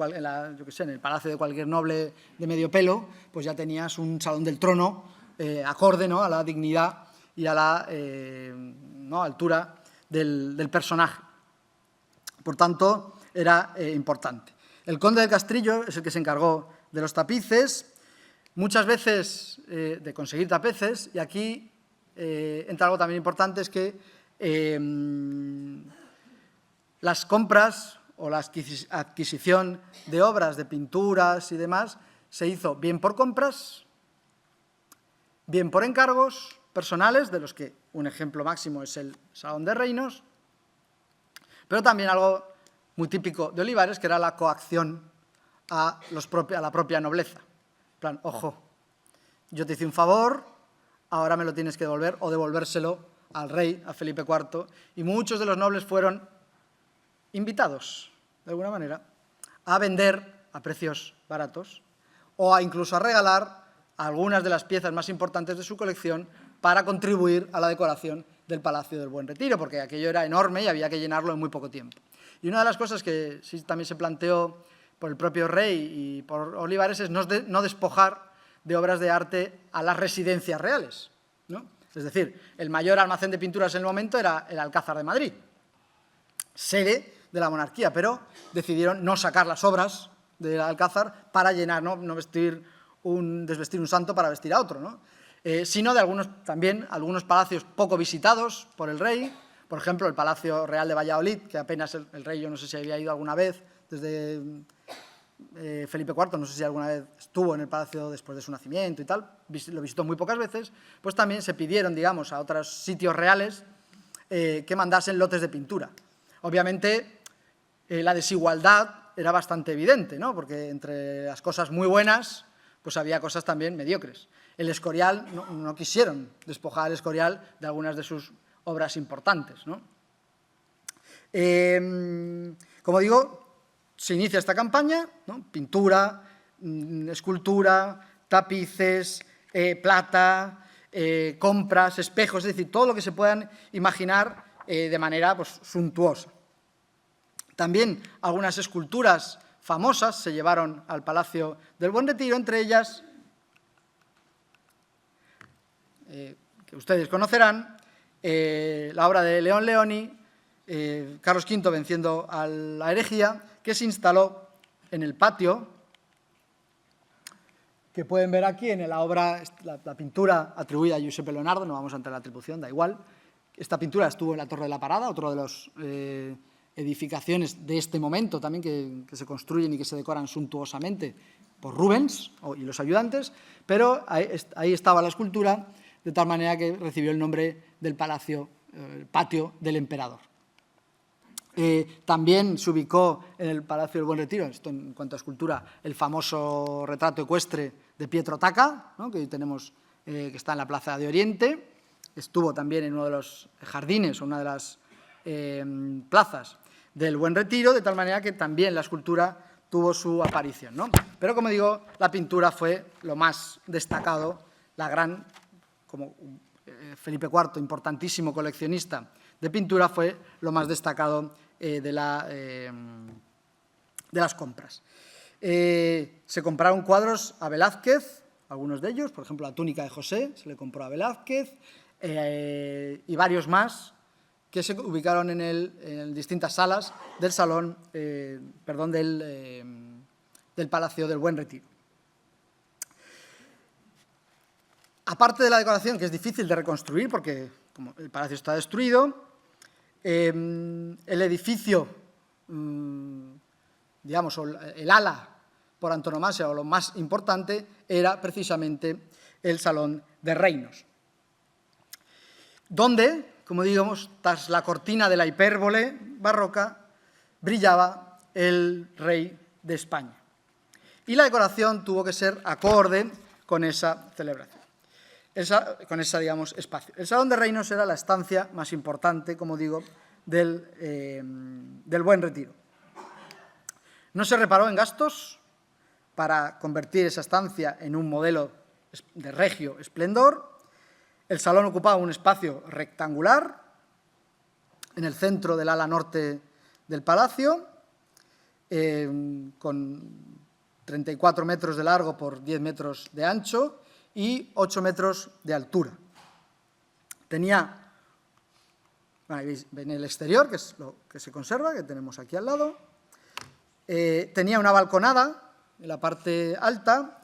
el palacio de cualquier noble de medio pelo, pues ya tenías un salón del trono acorde, ¿no?, a la dignidad y a la altura del personaje. Por tanto, era importante. El conde del Castrillo es el que se encargó de los tapices, muchas veces de conseguir tapices, y aquí entra algo también importante, es que las compras o la adquisición de obras, de pinturas y demás, se hizo bien por compras, bien por encargos personales, de los que un ejemplo máximo es el Salón de Reinos, pero también algo muy típico de Olivares, que era la coacción a la propia nobleza. En plan, ojo, yo te hice un favor, ahora me lo tienes que devolver, o devolvérselo al rey, a Felipe IV, y muchos de los nobles fueron invitados, de alguna manera, a vender a precios baratos o incluso a regalar algunas de las piezas más importantes de su colección para contribuir a la decoración del Palacio del Buen Retiro, porque aquello era enorme y había que llenarlo en muy poco tiempo. Y una de las cosas que sí también se planteó por el propio rey y por Olivares es no despojar de obras de arte a las residencias reales, ¿no? Es decir, el mayor almacén de pinturas en el momento era el Alcázar de Madrid, sede de la monarquía, pero decidieron no sacar las obras del Alcázar para llenar, no desvestir un santo para vestir a otro, ¿no? Sino de algunos palacios poco visitados por el rey, por ejemplo, el Palacio Real de Valladolid, que apenas el rey, yo no sé si había ido alguna vez desde Felipe IV, no sé si alguna vez estuvo en el palacio después de su nacimiento y tal, lo visitó muy pocas veces, pues también se pidieron, digamos, a otros sitios reales que mandasen lotes de pintura. Obviamente, la desigualdad era bastante evidente, ¿no?, porque entre las cosas muy buenas, pues había cosas también mediocres. El Escorial, no quisieron despojar al Escorial de algunas de sus obras importantes, ¿no? Como digo, se inicia esta campaña, ¿no?, pintura, escultura, tapices, plata, compras, espejos, es decir, todo lo que se puedan imaginar de manera, pues, suntuosa. También algunas esculturas famosas se llevaron al Palacio del Buen Retiro, entre ellas que ustedes conocerán, la obra de León Leoni, Carlos V venciendo a la herejía, que se instaló en el patio, que pueden ver aquí en la obra, la pintura atribuida a Giuseppe Leonardo, no vamos a entrar en la atribución, da igual. Esta pintura estuvo en la Torre de la Parada, otro de las edificaciones de este momento también que se construyen y que se decoran suntuosamente por Rubens y los ayudantes, pero ahí estaba la escultura, de tal manera que recibió el nombre del palacio, el patio del emperador. También se ubicó en el Palacio del Buen Retiro, esto en cuanto a escultura, el famoso retrato ecuestre de Pietro Tacca, ¿no?, que hoy tenemos, que está en la Plaza de Oriente. Estuvo también en uno de los jardines o una de las plazas del Buen Retiro, de tal manera que también la escultura tuvo su aparición, ¿no? Pero, como digo, la pintura fue lo más destacado, como Felipe IV, importantísimo coleccionista de pintura, fue lo más destacado de las compras. Se compraron cuadros a Velázquez, algunos de ellos, por ejemplo, la túnica de José se le compró a Velázquez, y varios más que se ubicaron en distintas salas del salón, del Palacio del Buen Retiro. Aparte de la decoración, que es difícil de reconstruir porque como el palacio está destruido, el edificio, digamos, el ala por antonomasia o lo más importante era precisamente el Salón de Reinos, donde, como digamos, tras la cortina de la hipérbole barroca, brillaba el rey de España. Y la decoración tuvo que ser acorde con esa celebración, con ese, digamos, espacio. El Salón de Reinos era la estancia más importante, como digo, del Buen Retiro. No se reparó en gastos para convertir esa estancia en un modelo de regio esplendor. El salón ocupaba un espacio rectangular en el centro del ala norte del palacio, con 34 metros de largo por 10 metros de ancho y 8 metros de altura. Tenía, en el exterior, que es lo que se conserva, que tenemos aquí al lado, tenía una balconada en la parte alta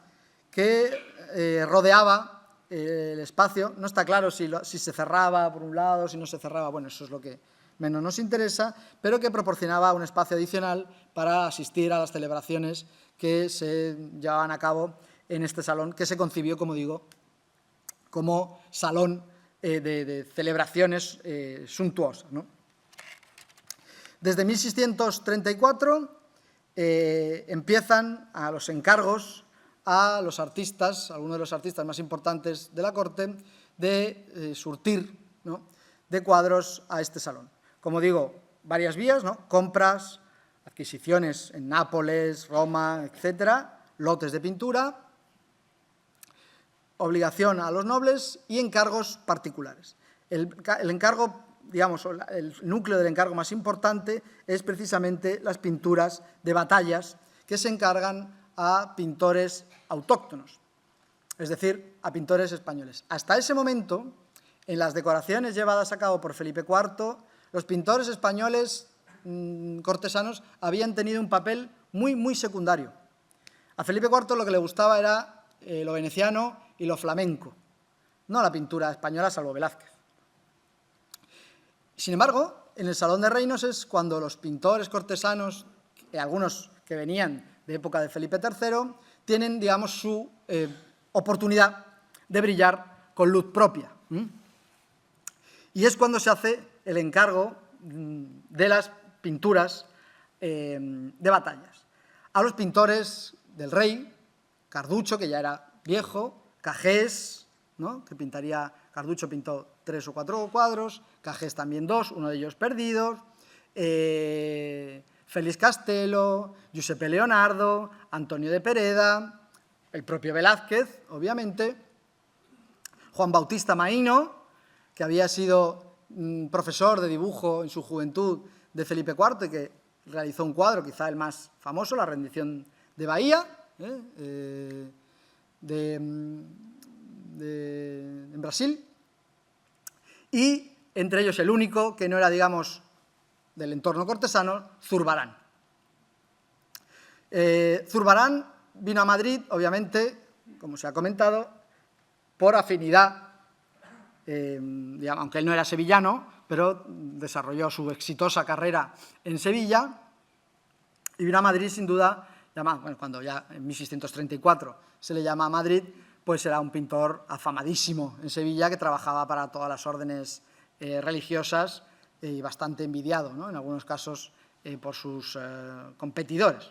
que rodeaba el espacio. No está claro si se cerraba por un lado, si no se cerraba, bueno, eso es lo que menos nos interesa, pero que proporcionaba un espacio adicional para asistir a las celebraciones que se llevaban a cabo en este salón, que se concibió, como digo, como salón de celebraciones suntuosas, ¿no? Desde 1634 empiezan a los encargos a los artistas, algunos de los artistas más importantes de la corte, de surtir, ¿no?, de cuadros a este salón. Como digo, varias vías, ¿no?, compras, adquisiciones en Nápoles, Roma, etcétera, lotes de pintura, obligación a los nobles y encargos particulares. El encargo, digamos, el núcleo del encargo más importante es precisamente las pinturas de batallas que se encargan a pintores autóctonos, es decir, a pintores españoles. Hasta ese momento, en las decoraciones llevadas a cabo por Felipe IV, los pintores españoles cortesanos habían tenido un papel muy, muy secundario. A Felipe IV lo que le gustaba era lo veneciano y lo flamenco, no la pintura española, salvo Velázquez. Sin embargo, en el Salón de Reinos es cuando los pintores cortesanos, algunos que venían de época de Felipe III, tienen, digamos, su oportunidad de brillar con luz propia. Y es cuando se hace el encargo de las pinturas de batallas a los pintores del rey, Carducho, que ya era viejo, Cajés, ¿no?, que pintaría, Carducho pintó 3 o 4 cuadros, Cajés también 2, uno de ellos perdidos, Félix Castelo, Giuseppe Leonardo, Antonio de Pereda, el propio Velázquez, obviamente, Juan Bautista Maíno, que había sido profesor de dibujo en su juventud de Felipe IV y que realizó un cuadro, quizá el más famoso, La rendición de Bahía, de en Brasil, y entre ellos el único que no era, digamos, del entorno cortesano, Zurbarán. Zurbarán vino a Madrid, obviamente, como se ha comentado, por afinidad, aunque él no era sevillano, pero desarrolló su exitosa carrera en Sevilla y vino a Madrid, sin duda, cuando ya en 1634 se le llama a Madrid, pues era un pintor afamadísimo en Sevilla que trabajaba para todas las órdenes religiosas y bastante envidiado, ¿no?, en algunos casos por sus competidores.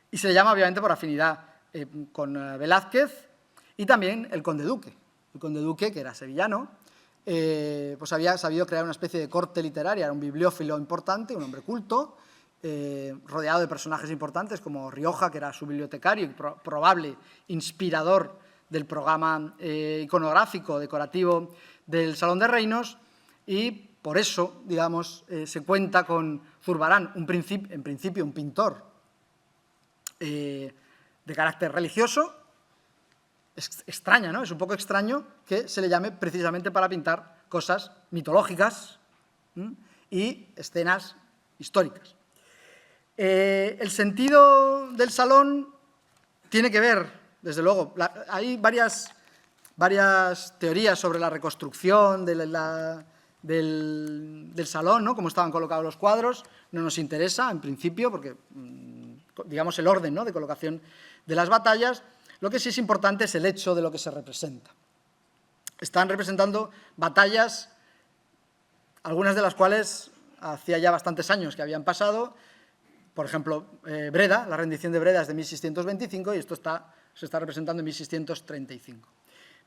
Y se le llama, obviamente, por afinidad con Velázquez y también el conde duque. El conde duque, que era sevillano, pues había sabido crear una especie de corte literaria, era un bibliófilo importante, un hombre culto, rodeado de personajes importantes como Rioja, que era su bibliotecario y probable inspirador del programa iconográfico decorativo del Salón de Reinos, y por eso, digamos, se cuenta con Zurbarán, en principio un pintor de carácter religioso. Extraña, ¿no? Es un poco extraño que se le llame precisamente para pintar cosas mitológicas y escenas históricas. El sentido del salón tiene que ver, desde luego, hay varias teorías sobre la reconstrucción del salón, ¿no?, cómo estaban colocados los cuadros. No nos interesa, en principio, porque, digamos, el orden, ¿no?, de colocación de las batallas. Lo que sí es importante es el hecho de lo que se representa. Están representando batallas, algunas de las cuales hacía ya bastantes años que habían pasado. Por ejemplo, Breda, la rendición de Breda es de 1625 y esto se está representando en 1635.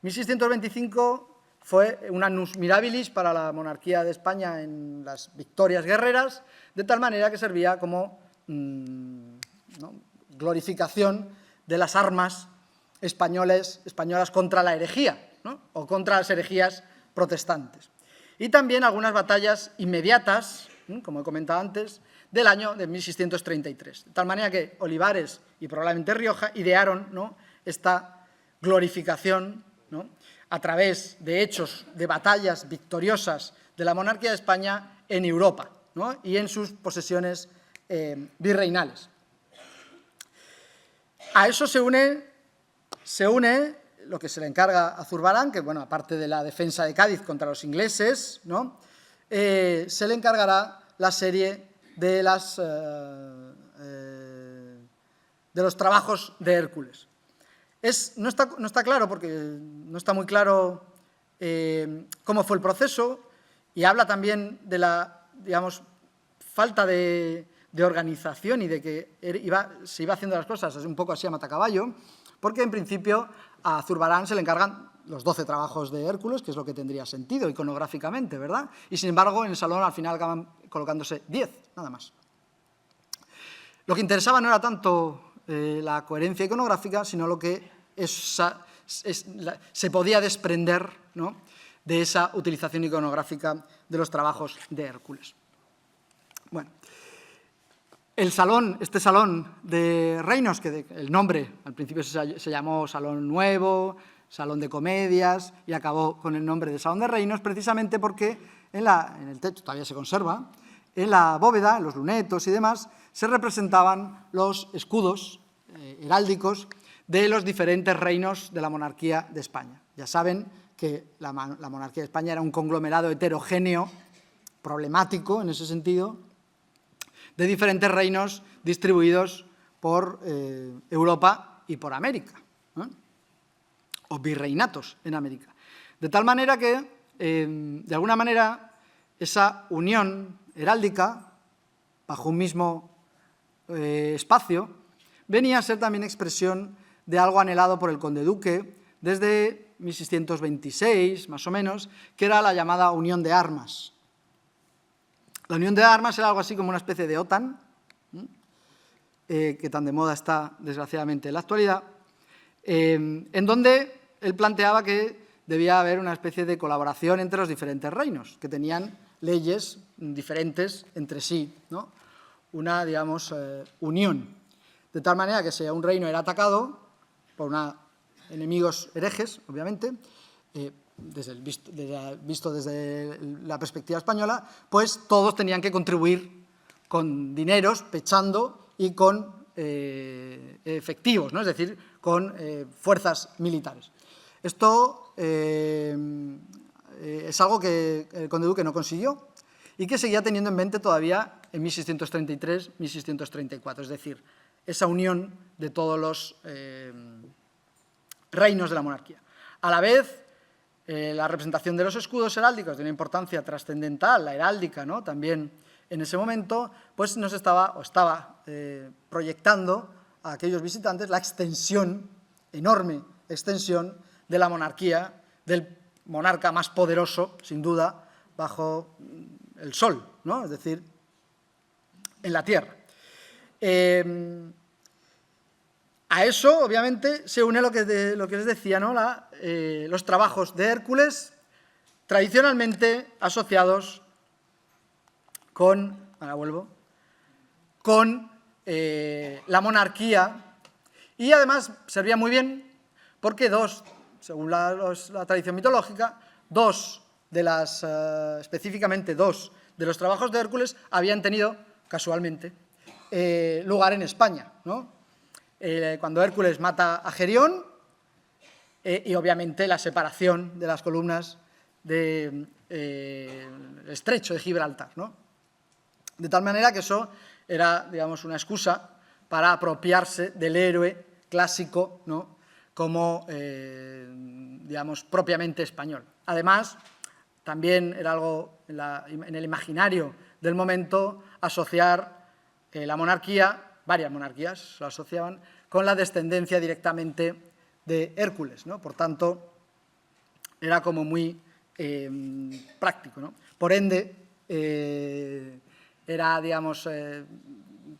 1625 fue un annus mirabilis para la monarquía de España en las victorias guerreras, de tal manera que servía como glorificación de las armas españolas contra la herejía, ¿no?, o contra las herejías protestantes. Y también algunas batallas inmediatas, como he comentado antes, del año de 1633. De tal manera que Olivares y probablemente Rioja idearon, ¿no?, esta glorificación, ¿no?, a través de hechos, de batallas victoriosas de la monarquía de España en Europa, ¿no?, y en sus posesiones virreinales. A eso se une lo que se le encarga a Zurbarán, que, bueno, aparte de la defensa de Cádiz contra los ingleses, ¿no?, se le encargará la serie de los trabajos de Hércules. No está claro, porque no está muy claro cómo fue el proceso, y habla también de la, digamos, falta de organización y de que se iba haciendo las cosas un poco así a matacaballo, porque en principio a Zurbarán se le encargan los 12 trabajos de Hércules, que es lo que tendría sentido iconográficamente, ¿verdad? Y sin embargo, en el salón al final acaban colocándose 10, nada más. Lo que interesaba no era tanto la coherencia iconográfica, sino lo que se podía desprender, ¿no?, de esa utilización iconográfica de los trabajos de Hércules. Bueno, este salón de reinos, que el nombre al principio se llamó Salón Nuevo, Salón de Comedias, y acabó con el nombre de Salón de Reinos, precisamente porque en el techo, todavía se conserva, en la bóveda, en los lunetos y demás, se representaban los escudos heráldicos de los diferentes reinos de la monarquía de España. Ya saben que la monarquía de España era un conglomerado heterogéneo, problemático en ese sentido, de diferentes reinos distribuidos por Europa y por América, ¿eh?, o virreinatos en América. De tal manera que, de alguna manera, esa unión heráldica, bajo un mismo espacio, venía a ser también expresión de algo anhelado por el conde duque desde 1626, más o menos, que era la llamada Unión de Armas. La Unión de Armas era algo así como una especie de OTAN, que tan de moda está, desgraciadamente, en la actualidad, en donde él planteaba que debía haber una especie de colaboración entre los diferentes reinos, que tenían leyes diferentes entre sí, ¿no?, una, digamos, unión. De tal manera que si un reino era atacado por una enemigos herejes, obviamente, visto desde la perspectiva española, pues todos tenían que contribuir con dineros, pechando y con efectivos, ¿no? Es decir, con fuerzas militares. Esto es algo que el conde duque no consiguió y que seguía teniendo en mente todavía en 1633-1634, es decir, esa unión de todos los reinos de la monarquía. A la vez, la representación de los escudos heráldicos de una importancia trascendental, la heráldica, ¿no? También en ese momento, pues nos estaba proyectando a aquellos visitantes la extensión, enorme extensión de la monarquía, del monarca más poderoso, sin duda, bajo el sol, ¿no? Es decir, en la tierra. A eso, obviamente, se une lo que les decía, ¿no? Los trabajos de Hércules, tradicionalmente asociados con la monarquía, y además servía muy bien porque según la tradición mitológica, específicamente dos de los trabajos de Hércules habían tenido, casualmente, lugar en España, ¿no? Cuando Hércules mata a Gerión y obviamente la separación de las columnas del estrecho de Gibraltar, ¿no? De tal manera que eso era, digamos, una excusa para apropiarse del héroe clásico, ¿no? Como, digamos, propiamente español. Además, también era algo en el imaginario del momento asociar la monarquía, varias monarquías lo asociaban, con la descendencia directamente de Hércules, ¿no? Por tanto, era como muy práctico, ¿no? Por ende, era, digamos,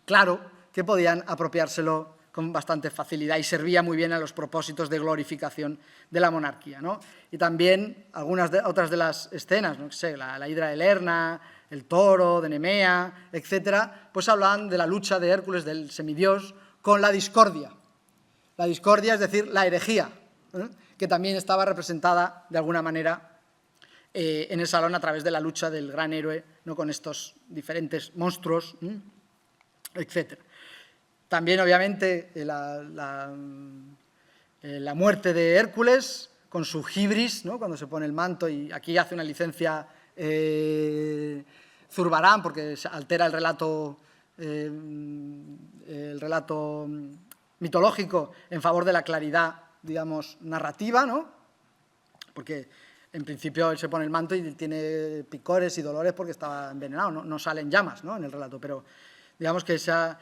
claro que podían apropiárselo con bastante facilidad y servía muy bien a los propósitos de glorificación de la monarquía, ¿no? Y también otras de las escenas, no sé, la hidra de Lerna, el toro de Nemea, etcétera, pues hablaban de la lucha de Hércules, del semidios, con la discordia. La discordia, es decir, la herejía, que también estaba representada de alguna manera en el salón a través de la lucha del gran héroe, ¿no? Con estos diferentes monstruos, etcétera. También, obviamente, la muerte de Hércules con su hibris, ¿no? Cuando se pone el manto, y aquí hace una licencia Zurbarán porque se altera el relato mitológico en favor de la claridad, digamos, narrativa, ¿no? Porque en principio él se pone el manto y tiene picores y dolores porque estaba envenenado, no salen llamas, ¿no? En el relato, pero digamos que esa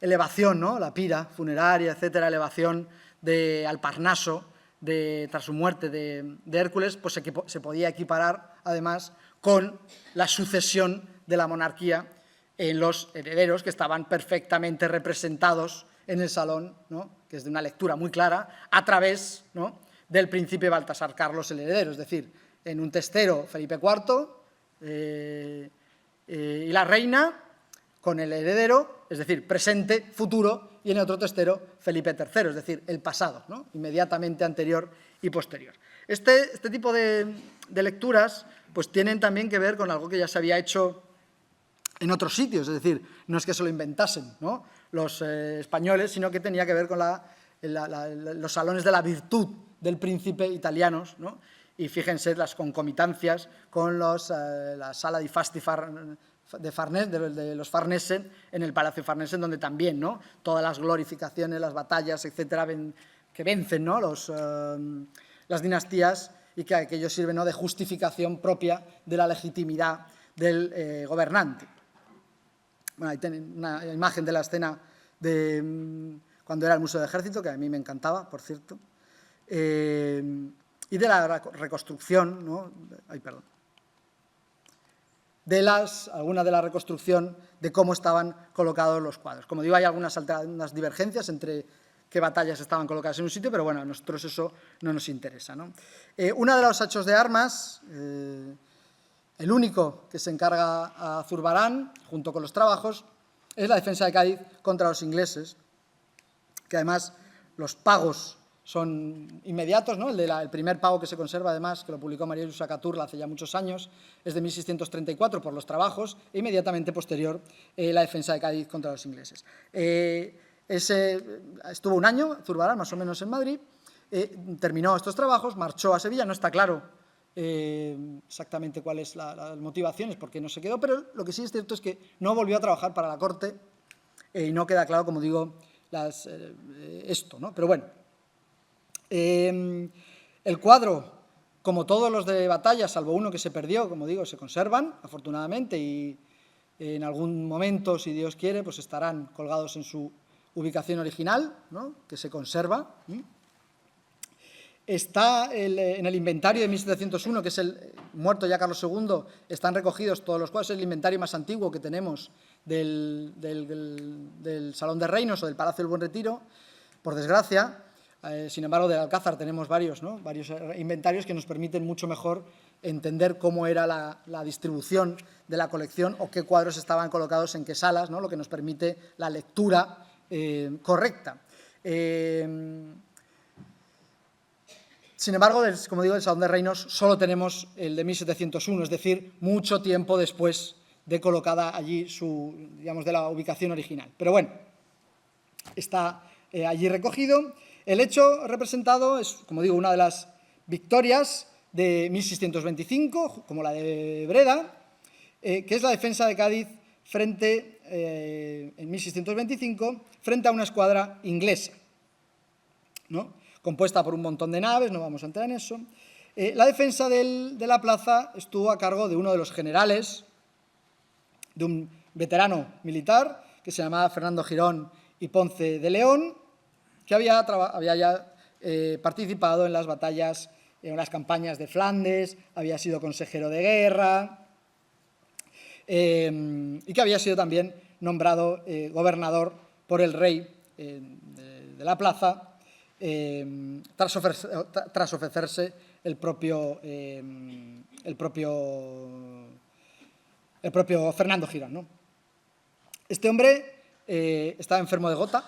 elevación, ¿no? La pira funeraria, etcétera, elevación al Parnaso tras su muerte de Hércules, pues se podía equiparar además con la sucesión de la monarquía en los herederos, que estaban perfectamente representados en el salón, ¿no? Que es de una lectura muy clara, a través, ¿no? Del príncipe Baltasar Carlos el heredero, es decir, en un testero Felipe IV y la reina con el heredero, es decir, presente, futuro, y en el otro testero Felipe III, es decir, el pasado, ¿no? Inmediatamente anterior y posterior. Este tipo de lecturas pues tienen también que ver con algo que ya se había hecho en otros sitios, es decir, no es que se lo inventasen, ¿no? Los españoles, sino que tenía que ver con los salones de la virtud del príncipe italianos, ¿no? Y fíjense las concomitancias con la sala di fasti de los Farnese, en el Palacio Farnese, donde también, ¿no? Todas las glorificaciones, las batallas, etcétera, que vencen, ¿no? Las dinastías, y que aquello sirve, ¿no? De justificación propia de la legitimidad del gobernante. Bueno, ahí tienen una imagen de la escena de cuando era el Museo del Ejército, que a mí me encantaba, por cierto, y de la reconstrucción, ¿no? Alguna de la reconstrucción de cómo estaban colocados los cuadros. Como digo, hay algunas divergencias entre qué batallas estaban colocadas en un sitio, pero bueno, a nosotros eso no nos interesa, ¿no? Uno de los hachos de armas, el único que se encarga a Zurbarán, junto con los trabajos, es la defensa de Cádiz contra los ingleses, que además los pagos son inmediatos, ¿no? El primer pago que se conserva, además, que lo publicó María Luisa Caturla hace ya muchos años, es de 1634 por los trabajos, e inmediatamente posterior la defensa de Cádiz contra los ingleses. Estuvo un año, Zurbarán, más o menos en Madrid, terminó estos trabajos, marchó a Sevilla, no está claro exactamente cuál es las motivaciones, porque no se quedó, pero lo que sí es cierto es que no volvió a trabajar para la corte y no queda claro, como digo, esto, ¿no? Pero bueno. El cuadro, como todos los de batalla, salvo uno que se perdió, como digo, se conservan, afortunadamente, y en algún momento, si Dios quiere, pues estarán colgados en su ubicación original, ¿no? Que se conserva. Está en el inventario de 1701, que es el muerto ya Carlos II, están recogidos todos los cuadros, es el inventario más antiguo que tenemos del Salón de Reinos o del Palacio del Buen Retiro, por desgracia. Sin embargo, del Alcázar tenemos varios inventarios que nos permiten mucho mejor entender cómo era la distribución de la colección o qué cuadros estaban colocados en qué salas, ¿no? Lo que nos permite la lectura correcta. Sin embargo, como digo, del Salón de Reinos solo tenemos el de 1701, es decir, mucho tiempo después de colocada allí de la ubicación original. Pero bueno, está allí recogido. El hecho representado es, como digo, una de las victorias de 1625, como la de Breda, que es la defensa de Cádiz en 1625, frente a una escuadra inglesa, ¿no? Compuesta por un montón de naves, no vamos a entrar en eso. La defensa de la plaza estuvo a cargo de uno de los generales, de un veterano militar, que se llamaba Fernando Girón y Ponce de León, que había ya participado en las batallas, en las campañas de Flandes, había sido consejero de guerra y que había sido también nombrado gobernador por el rey de la plaza tras ofrecerse el propio Fernando Girón, ¿no? Este hombre estaba enfermo de gota.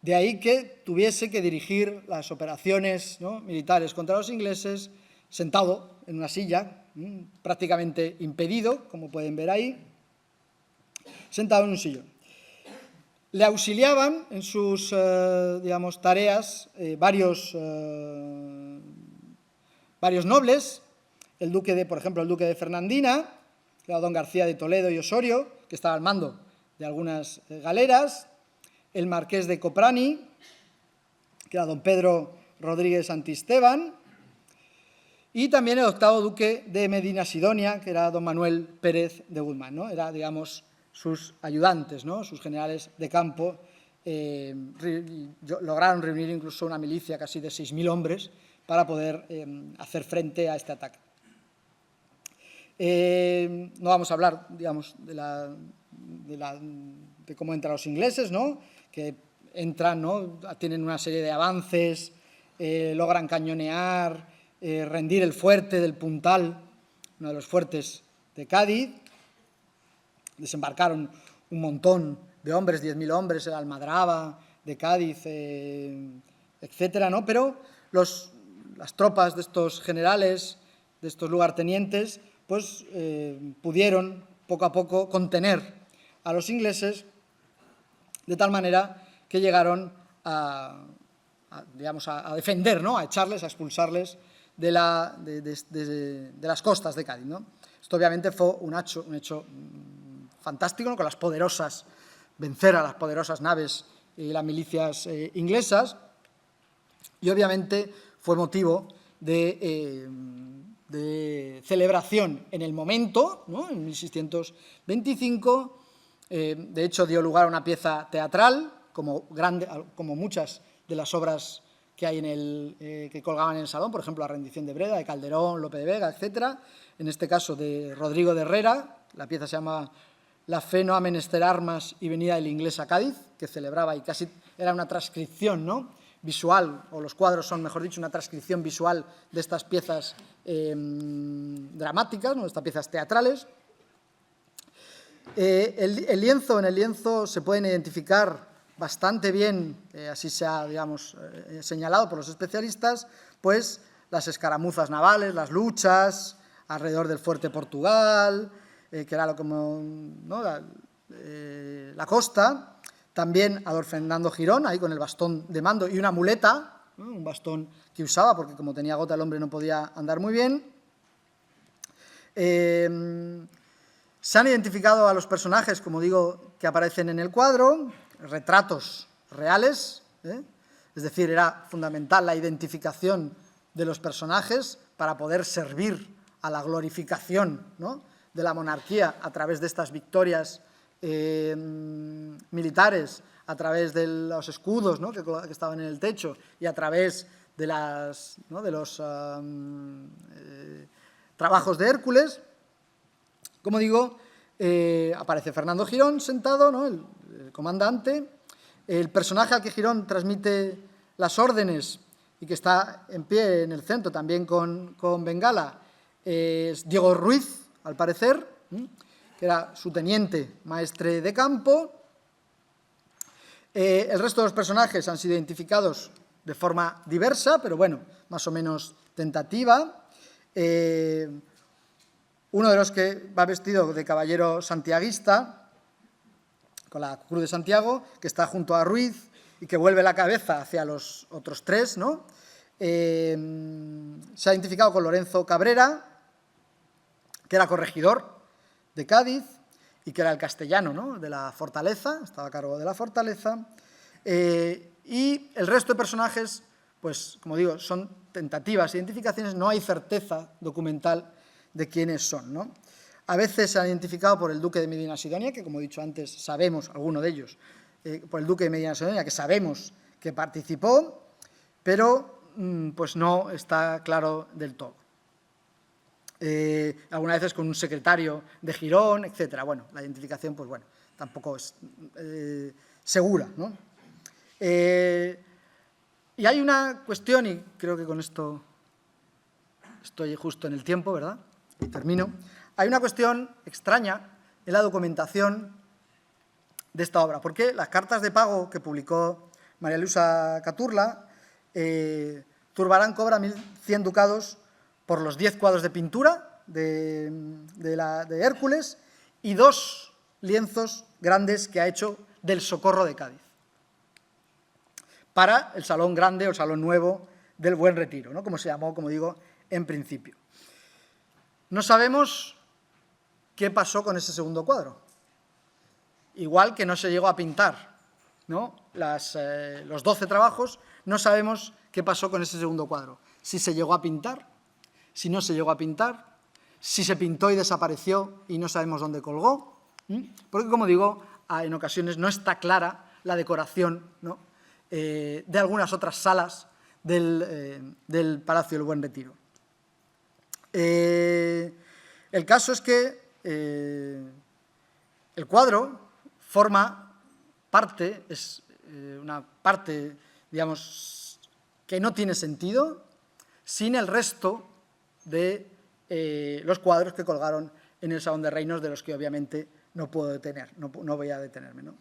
De ahí que tuviese que dirigir las operaciones, ¿no?, militares contra los ingleses sentado en una silla, prácticamente impedido, como pueden ver ahí, sentado en un sillón. Le auxiliaban en sus tareas varios nobles, por ejemplo, el duque de Fernandina, que era don García de Toledo y Osorio, que estaba al mando de algunas galeras, el marqués de Coprani, que era don Pedro Rodríguez Santisteban, y también el octavo duque de Medina Sidonia, que era don Manuel Pérez de Guzmán, ¿no? Era, digamos, sus ayudantes, ¿no?, sus generales de campo. Lograron reunir incluso una milicia casi de 6.000 hombres para poder hacer frente a este ataque. No vamos a hablar, digamos, de cómo entran los ingleses, ¿no?, que entran, ¿no?, tienen una serie de avances, logran cañonear, rendir el fuerte del Puntal, uno de los fuertes de Cádiz. Desembarcaron un montón de hombres, 10.000 hombres, en Almadraba, de Cádiz, etcétera, ¿no? Pero las tropas de estos generales, de estos lugartenientes, pues pudieron poco a poco contener a los ingleses, de tal manera que llegaron a defender, ¿no?, a echarles, a expulsarles de las costas de Cádiz, ¿no? Esto obviamente fue un hecho fantástico, ¿no?, con vencer a las poderosas naves y las milicias inglesas, y obviamente fue motivo de celebración en el momento, ¿no?, en 1625. De hecho, dio lugar a una pieza teatral, como muchas de las obras que hay que colgaban en el salón, por ejemplo, la rendición de Breda, de Calderón, Lope de Vega, etcétera. En este caso, de Rodrigo de Herrera. La pieza se llama La fe no ha menester armas y venida del inglés a Cádiz, que celebraba, y casi era una transcripción, ¿no?, visual, o los cuadros son, mejor dicho, una transcripción visual de estas piezas dramáticas, ¿no?, de estas piezas teatrales. En el lienzo se pueden identificar bastante bien, así se ha, digamos, señalado por los especialistas, pues las escaramuzas navales, las luchas alrededor del fuerte Portugal, que era como, ¿no?, la costa. También Adolfo Fernando Girón, ahí con el bastón de mando y una muleta, ¿no?, un bastón que usaba porque como tenía gota el hombre no podía andar muy bien. Se han identificado a los personajes, como digo, que aparecen en el cuadro, retratos reales, es decir, era fundamental la identificación de los personajes para poder servir a la glorificación, ¿no?, de la monarquía a través de estas victorias militares, a través de los escudos, ¿no?, que estaban en el techo y a través de, de los trabajos de Hércules. Como digo, aparece Fernando Girón sentado, ¿no?, el comandante. El personaje al que Girón transmite las órdenes y que está en pie en el centro, también con bengala, es Diego Ruiz, al parecer, que era su teniente maestre de campo. El resto de los personajes han sido identificados de forma diversa, pero bueno, más o menos tentativa. Uno de los que va vestido de caballero santiaguista, con la Cruz de Santiago, que está junto a Ruiz y que vuelve la cabeza hacia los otros tres, ¿no? Se ha identificado con Lorenzo Cabrera, que era corregidor de Cádiz y que era el castellano, ¿no?, de la fortaleza, estaba a cargo de la fortaleza. Y el resto de personajes, pues, como digo, son tentativas, identificaciones, no hay certeza documental de quiénes son, ¿no? A veces se han identificado por el duque de Medina Sidonia, que, como he dicho antes, sabemos, alguno de ellos, por el duque de Medina Sidonia, que sabemos que participó, pero pues no está claro del todo. Algunas veces con un secretario de Girón, etcétera. Bueno, la identificación, pues bueno, tampoco es segura, ¿no? Y hay una cuestión, y creo que con esto estoy justo en el tiempo, ¿verdad? Y termino. Hay una cuestión extraña en la documentación de esta obra, porque las cartas de pago que publicó María Luisa Caturla, Zurbarán cobra 1.100 ducados por los 10 cuadros de pintura de Hércules y 2 lienzos grandes que ha hecho del Socorro de Cádiz para el Salón Grande o el Salón Nuevo del Buen Retiro, ¿no?, como se llamó, como digo, en principio. No sabemos qué pasó con ese segundo cuadro. Igual que no se llegó a pintar, ¿no?, los 12 trabajos, no sabemos qué pasó con ese segundo cuadro. Si se llegó a pintar, si no se llegó a pintar, si se pintó y desapareció y no sabemos dónde colgó, porque, como digo, en ocasiones no está clara la decoración, ¿no?, de algunas otras salas del Palacio del Buen Retiro. El caso es que el cuadro forma parte, es una parte, digamos, que no tiene sentido sin el resto de los cuadros que colgaron en el Salón de Reinos, de los que obviamente no puedo detener, no voy a detenerme, ¿no?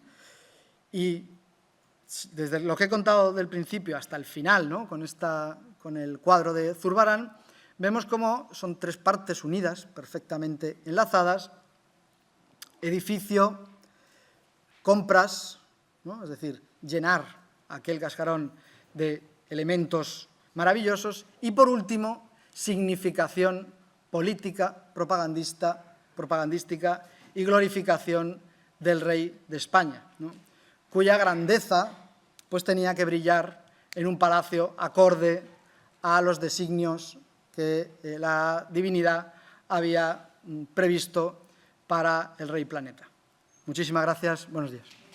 Y desde lo que he contado del principio hasta el final, ¿no?, con el cuadro de Zurbarán, vemos cómo son 3 partes unidas, perfectamente enlazadas: edificio, compras, ¿no?, es decir, llenar aquel cascarón de elementos maravillosos, y, por último, significación política, propagandística y glorificación del rey de España, ¿no?, cuya grandeza pues tenía que brillar en un palacio acorde a los designios que la divinidad había previsto para el rey planeta. Muchísimas gracias. Buenos días.